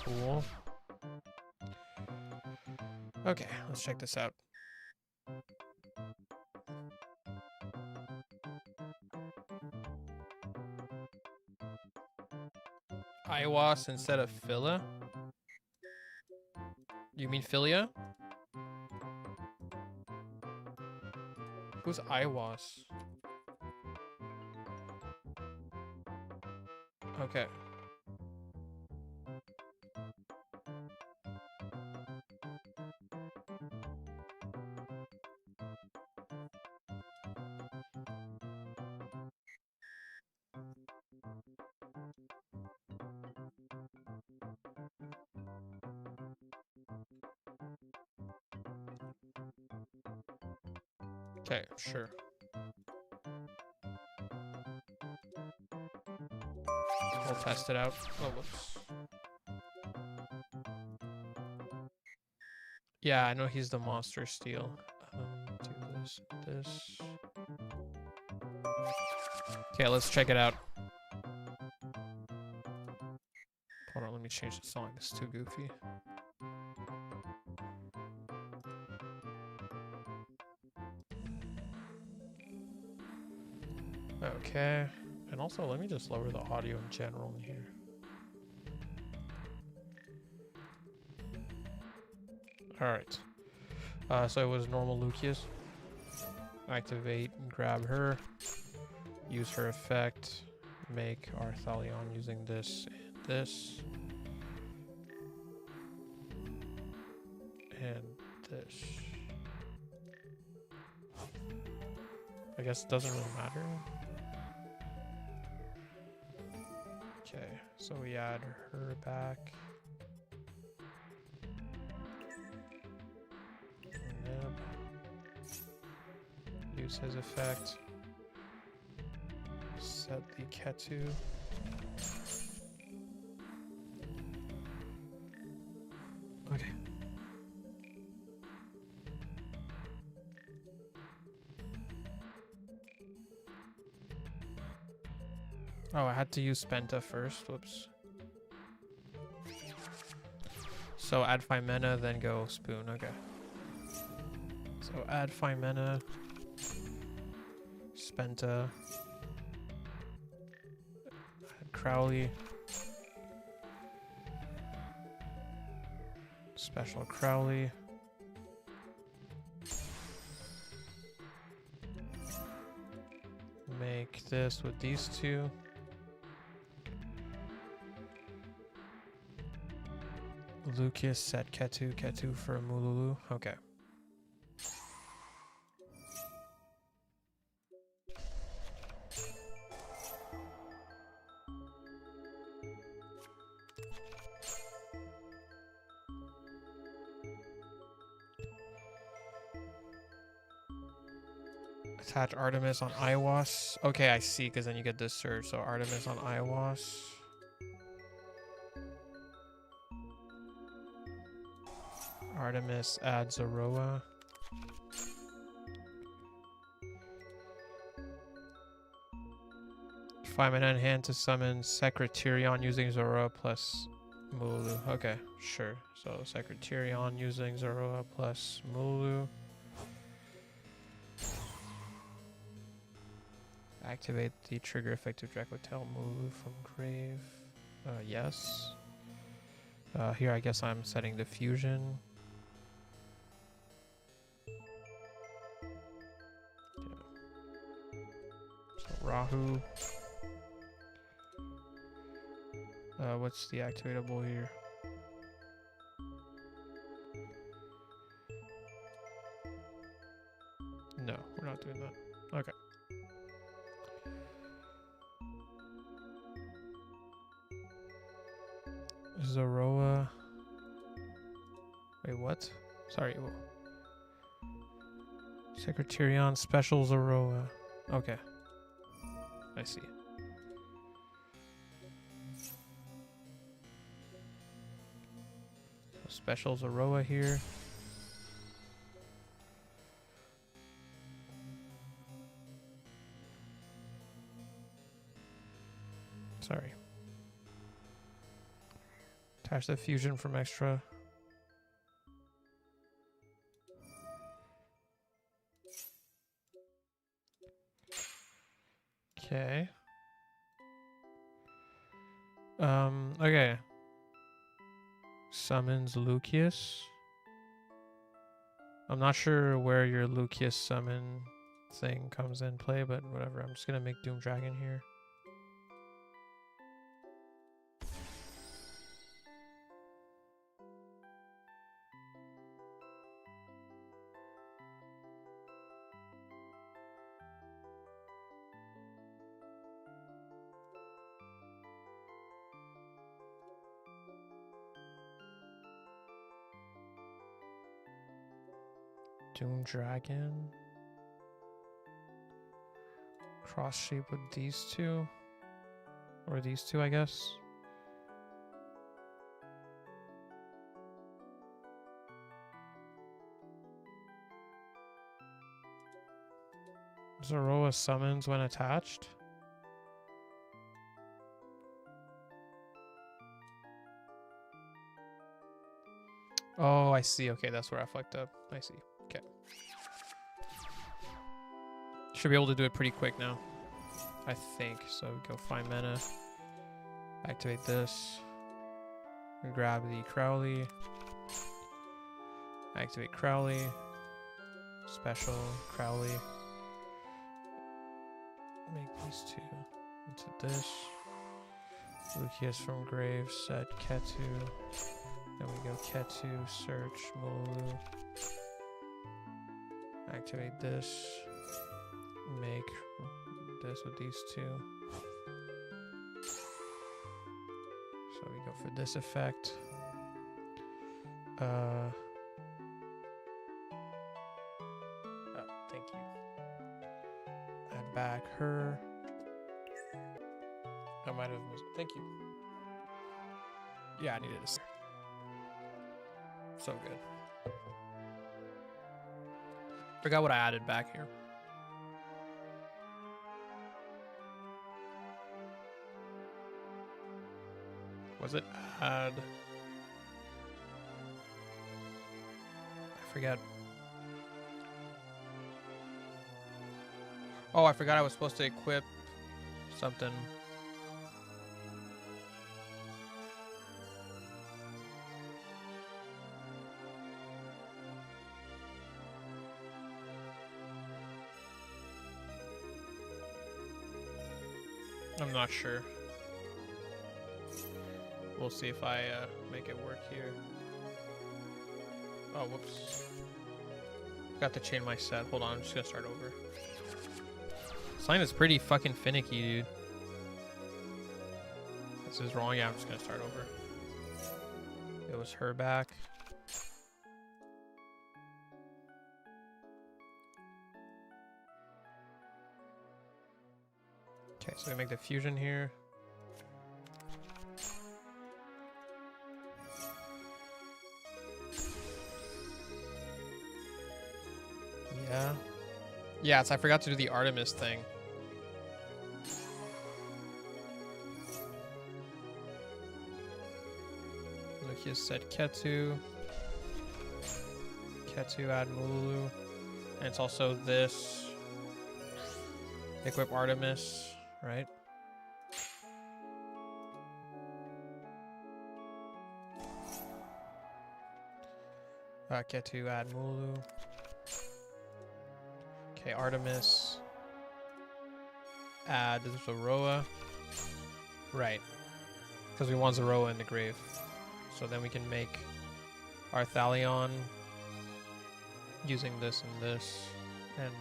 Cool. Okay, let's check this out. Iwas instead of Phila? You mean Philia? Who's Iwas? Okay. Okay, sure. We'll test it out. Oh, whoops. Yeah, I know he's the monster steel. Do this. Okay, let's check it out. Hold on, let me change the song. It's too goofy. Okay. And also, let me just lower the audio in general in here. Alright. So it was normal Lucius. Activate and grab her. Use her effect. Make Arthalion using this and this. And this. I guess it doesn't really matter. Okay, so we add her back. Nib. Use his effect. Set the Ketu. Okay. Oh, I had to use Spenta first. Whoops. So add 5 mana, then go Spoon. Okay. So add 5 mana. Spenta. Add Crowley. Special Crowley. Make this with these two. Lucius set Ketu for Mululu. Okay. Attach Artemis on Iwas. Okay, I see, because then you get this surge. So Artemis on Iwas. Artemis adds Zoroa. Five mana in hand to summon Secretarion using Zoroa plus Mulu. Okay, sure. So Secretarion using Zoroa plus Mulu. Activate the trigger effect of Dracotail Mulu from grave. Yes. Here I guess I'm setting the fusion. So Rahu. What's the activatable here? No, we're not doing that. Okay. Zoroa. Wait, what? Sorry. Secretarion Special Zoroa. Okay. I see. So Special Zoroa here. Sorry. Attach the fusion from extra. Okay. Okay. Summons Lucius. I'm not sure where your Lucius summon thing comes in play, but whatever. I'm just gonna make Doom Dragon here. Doom Dragon. Cross shape with these two. Or these two, I guess. Zoroa summons when attached. Oh, I see. Okay, that's where I fucked up. I see. Okay. Should be able to do it pretty quick now. I think. So go find mana. Activate this. Grab the Crowley. Activate Crowley. Special Crowley. Make these two into this. Lucius from grave. Set Ketu. Then we go Ketu. Search Mulu. Activate this. Make this with these two. So we go for this effect. Thank you. Add back her. I might have missed. Thank you. Yeah, I needed to. So good. Forgot what I added back here. Was it add? I forget. Oh, I forgot I was supposed to equip something. I'm not sure. We'll see if I make it work here. Oh, whoops. Got to chain my set. Hold on, I'm just gonna start over. This line is pretty fucking finicky, dude. This is wrong. Yeah, I'm just gonna start over. It was her back. Okay, so we make the fusion here. Yeah. Yeah, so I forgot to do the Artemis thing. Lucius said Ketu. Ketu add Mulu. And it's also this. Equip Artemis, right? Get to add Mulu. Okay, Artemis. Add Zoroa. Right. Because we want Zoroa in the grave. So then we can make our Thalion using this and this. And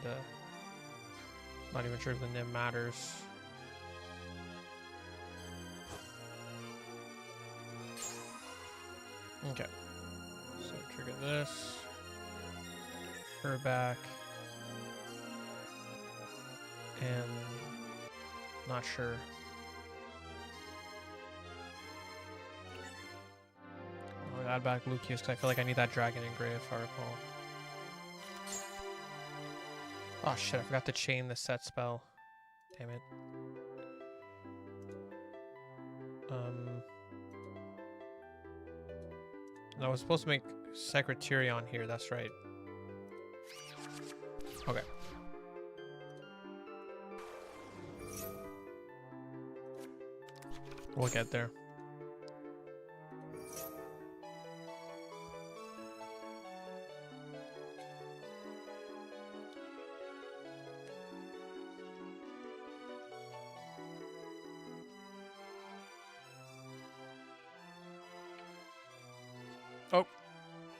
not even sure if the Nim matters. Okay. So trigger this. Her back. And not sure. I'll add back Lucius because I feel like I need that dragon engrave if I recall. Oh shit, I forgot to chain the set spell. Damn it. I was supposed to make Secretarion here, that's right. Okay. We'll get there. Oh.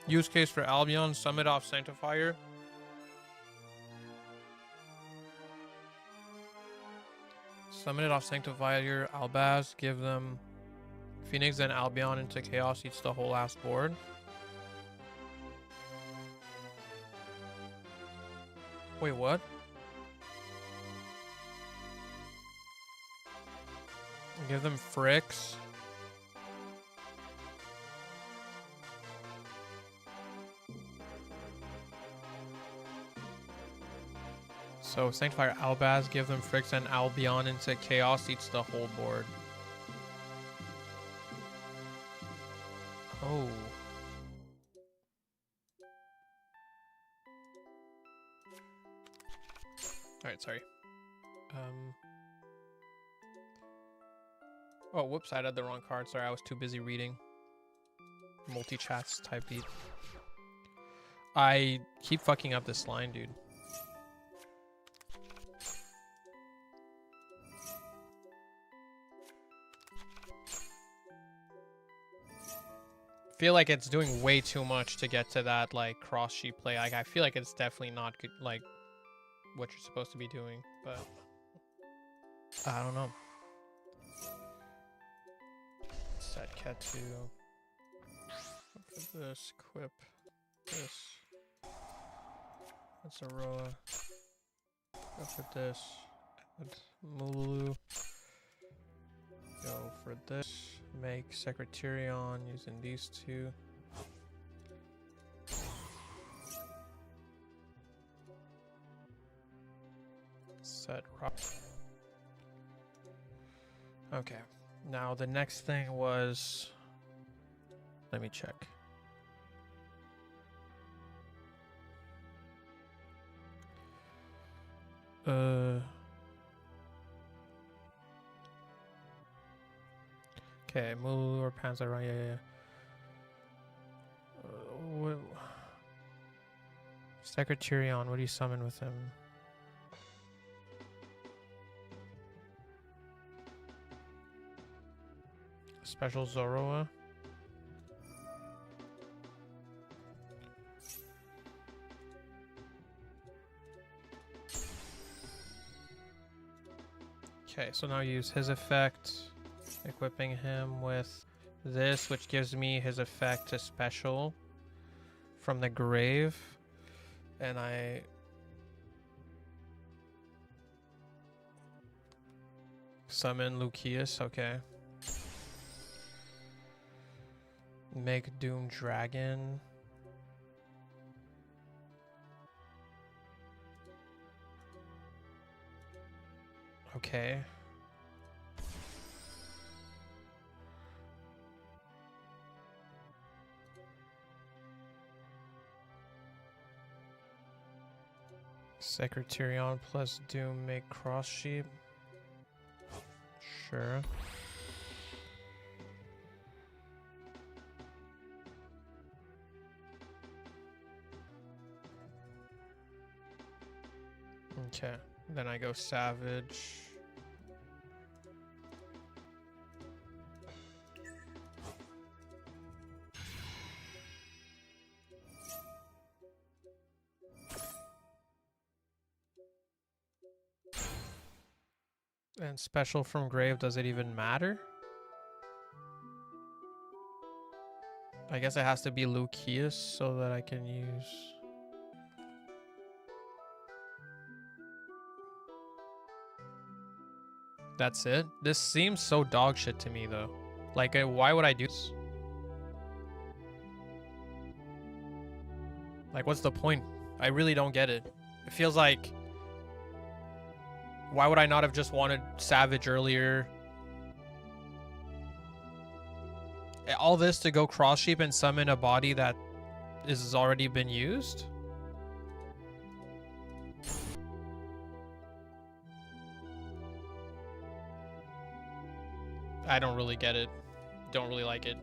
Use case for Albion, summit off Sanctifier. Summon it off Sanctifier, Albaz, give them Phoenix and Albion into Chaos, eats the whole last board. Wait, what? Give them Fricks. So Sanctifier Albaz, give them Fricks and Albion into Chaos, eats the whole board. Oh. Alright, sorry. Oh, whoops, I had the wrong card. Sorry, I was too busy reading. Multi-chats type beat. I keep fucking up this line, dude. Feel like it's doing way too much to get to that like cross sheet play. Like I feel like it's definitely not good, like what you're supposed to be doing, but I don't know. Set Ketu. Go for this, equip this. That's Aroa. Go for this. Add Mulu. Go for this. Make Secretarion using these two. Set rock. Okay. Now the next thing was, let me check. Okay, Mulu or Panzer Run, yeah. Secretarion, what do you summon with him? Special Zoroa. Okay, so now use his effect, equipping him with this, which gives me his effect to special from the grave, and I summon Lucius. Okay. Make Doom Dragon. Okay. Secretarion plus Doom make cross sheep. Sure. Okay, then I go Savage. And special from grave, does it even matter? I guess it has to be Lucius so that I can use... That's it? This seems so dog shit to me though. Like, why would I do this? Like, what's the point? I really don't get it. It feels like... Why would I not have just wanted Savage earlier? All this to go cross sheep and summon a body that has already been used? I don't really get it. Don't really like it.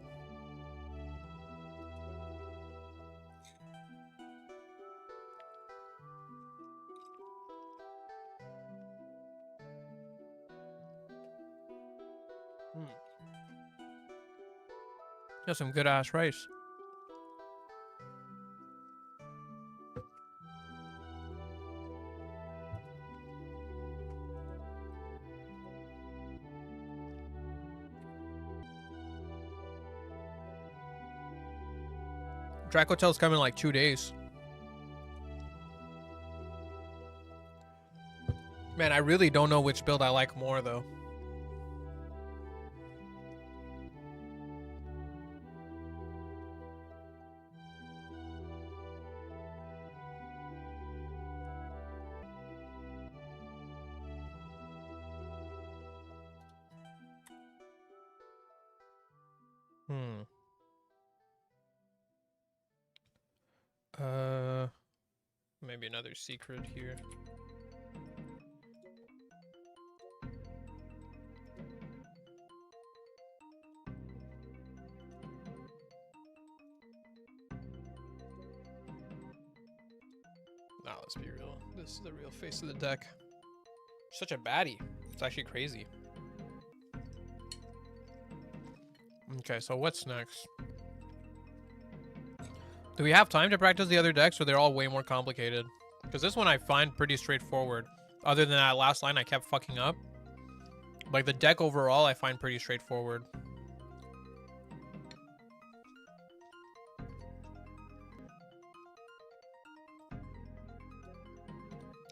Got some good ass rice. Dracotail's coming in like 2 days. Man, I really don't know which build I like more though. Maybe another secret here. Nah, let's be real. This is the real face of the deck. Such a baddie. It's actually crazy. Okay, so what's next? Do we have time to practice the other decks, or they're all way more complicated? Because this one I find pretty straightforward. Other than that last line I kept fucking up. Like, the deck overall I find pretty straightforward.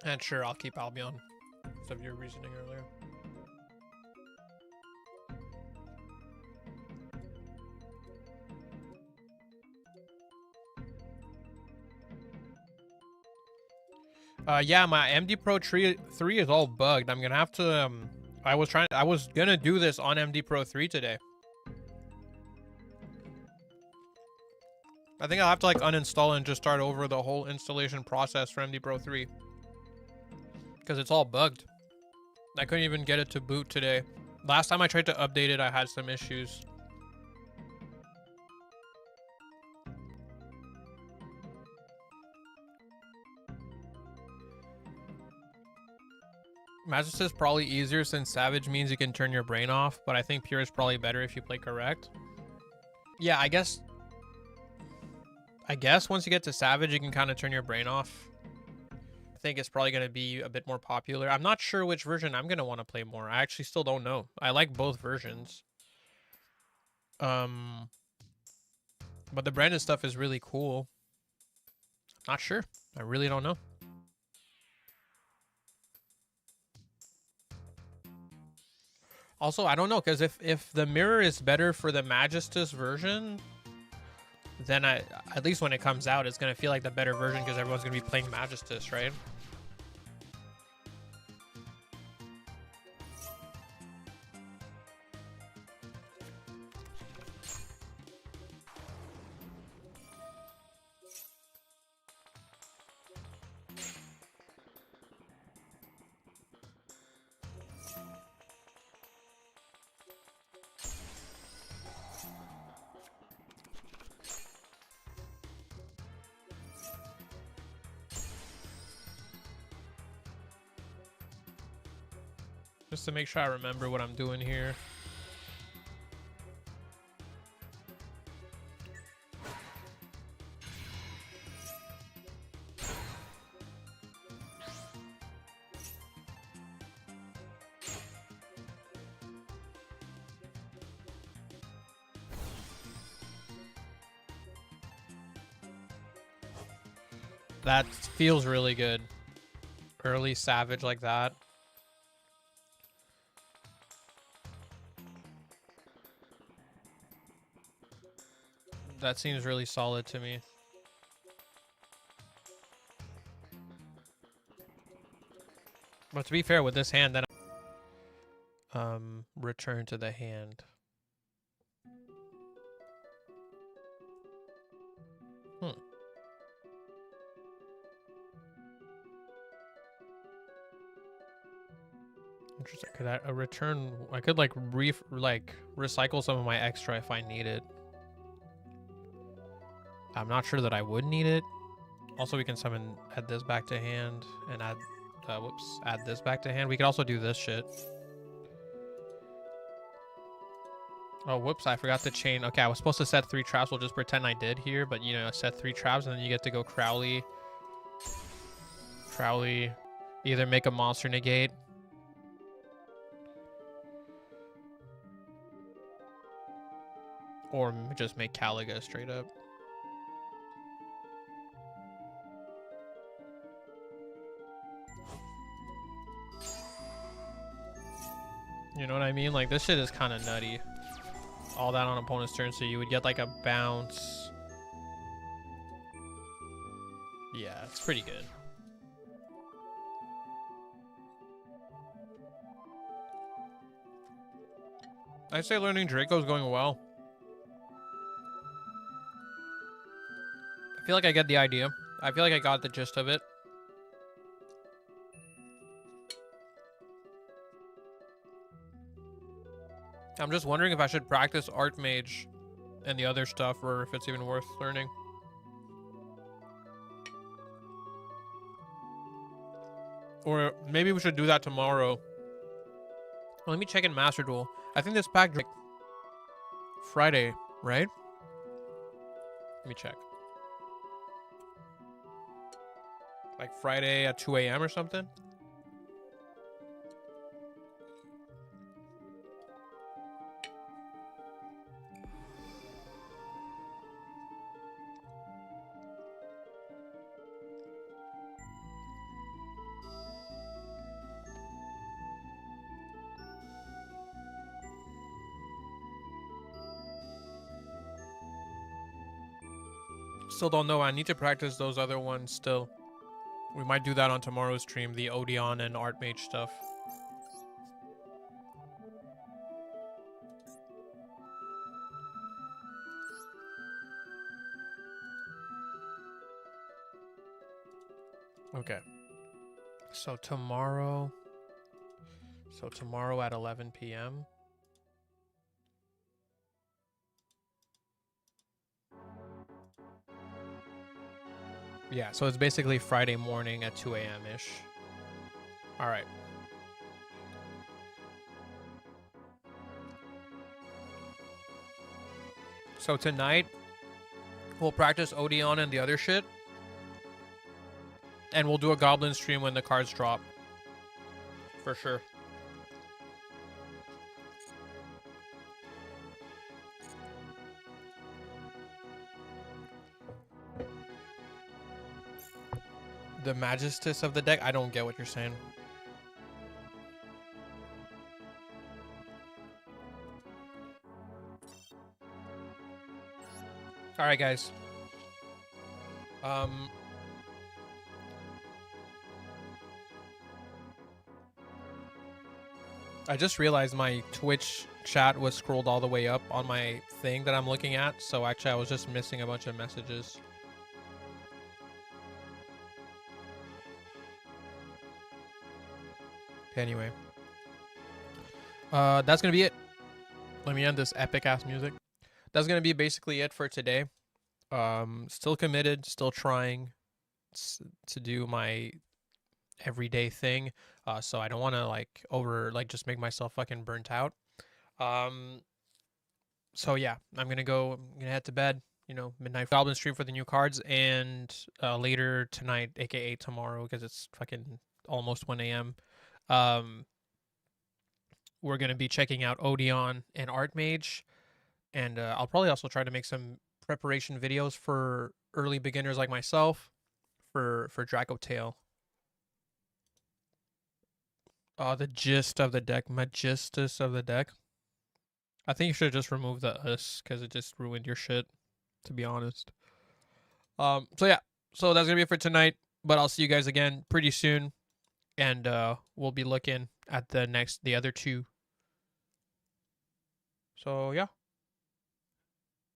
And sure, I'll keep Albion. Instead of your reasoning earlier. Yeah, my MD Pro 3 is all bugged. I'm gonna have to, I was gonna do this on MD Pro 3 today. I think I'll have to like uninstall and just start over the whole installation process for MD Pro 3. Because it's all bugged. I couldn't even get it to boot today. Last time I tried to update it, I had some issues. Magist is probably easier since Savage means you can turn your brain off, but I think Pure is probably better if you play correct. Yeah, I guess once you get to Savage, you can kind of turn your brain off. I think it's probably going to be a bit more popular. I'm not sure which version I'm going to want to play more. I actually still don't know. I like both versions. But the branded stuff is really cool. Not sure. I really don't know. Also, I don't know, because if the mirror is better for the Magistus version, then at least when it comes out, it's going to feel like the better version because everyone's going to be playing Magistus, right? Just to make sure I remember what I'm doing here. That feels really good. Early Savage like that. That seems really solid to me. But to be fair, with this hand, then return to the hand. Interesting. Could I return? I could like recycle some of my extra if I need it. I'm not sure that I would need it. Also, we can add this back to hand and add, add this back to hand. We could also do this shit. Oh, whoops, I forgot to chain. Okay, I was supposed to set 3 traps. We'll just pretend I did here, but you know, set 3 traps and then you get to go Crowley. Crowley, either make a monster negate. Or just make Caliga straight up. You know what I mean? Like, this shit is kind of nutty. All that on opponent's turn, so you would get like a bounce. Yeah, it's pretty good. I'd say learning Draco is going well. I feel like I get the idea. I feel like I got the gist of it. I'm just wondering if I should practice Archmage and the other stuff, or if it's even worth learning. Or maybe we should do that tomorrow. Well, let me check in Master Duel. I think this pack like Friday, right? Let me check. Like Friday at 2 a.m. or something? Still don't know. I need to practice those other ones still. We might do that on tomorrow's stream, the Odeon and Archmage stuff. Okay. So tomorrow at 11 p.m. Yeah, so it's basically Friday morning at 2 a.m.-ish. All right. So tonight, we'll practice Odeon and the other shit. And we'll do a Goblin stream when the cards drop. For sure. The Magistus of the deck? I don't get what you're saying. Alright, guys. I just realized my Twitch chat was scrolled all the way up on my thing that I'm looking at. So actually, I was just missing a bunch of messages. Anyway. That's going to be it. Let me end this epic-ass music. That's going to be basically it for today. Still committed, still trying to do my everyday thing. So I don't want to just make myself fucking burnt out. Um, so yeah, I'm gonna head to bed. Midnight Goblin stream for the new cards, and later tonight, aka tomorrow, because it's fucking almost 1 a.m. Um, we're gonna be checking out Odeon and Archmage, and I'll probably also try to make some preparation videos for early beginners like myself for Dracotail. The gist of the deck, Magistus of the deck. I think you should just remove the us because it just ruined your shit, to be honest. So yeah, so that's gonna be it for tonight. But I'll see you guys again pretty soon, and we'll be looking at the other two. So yeah.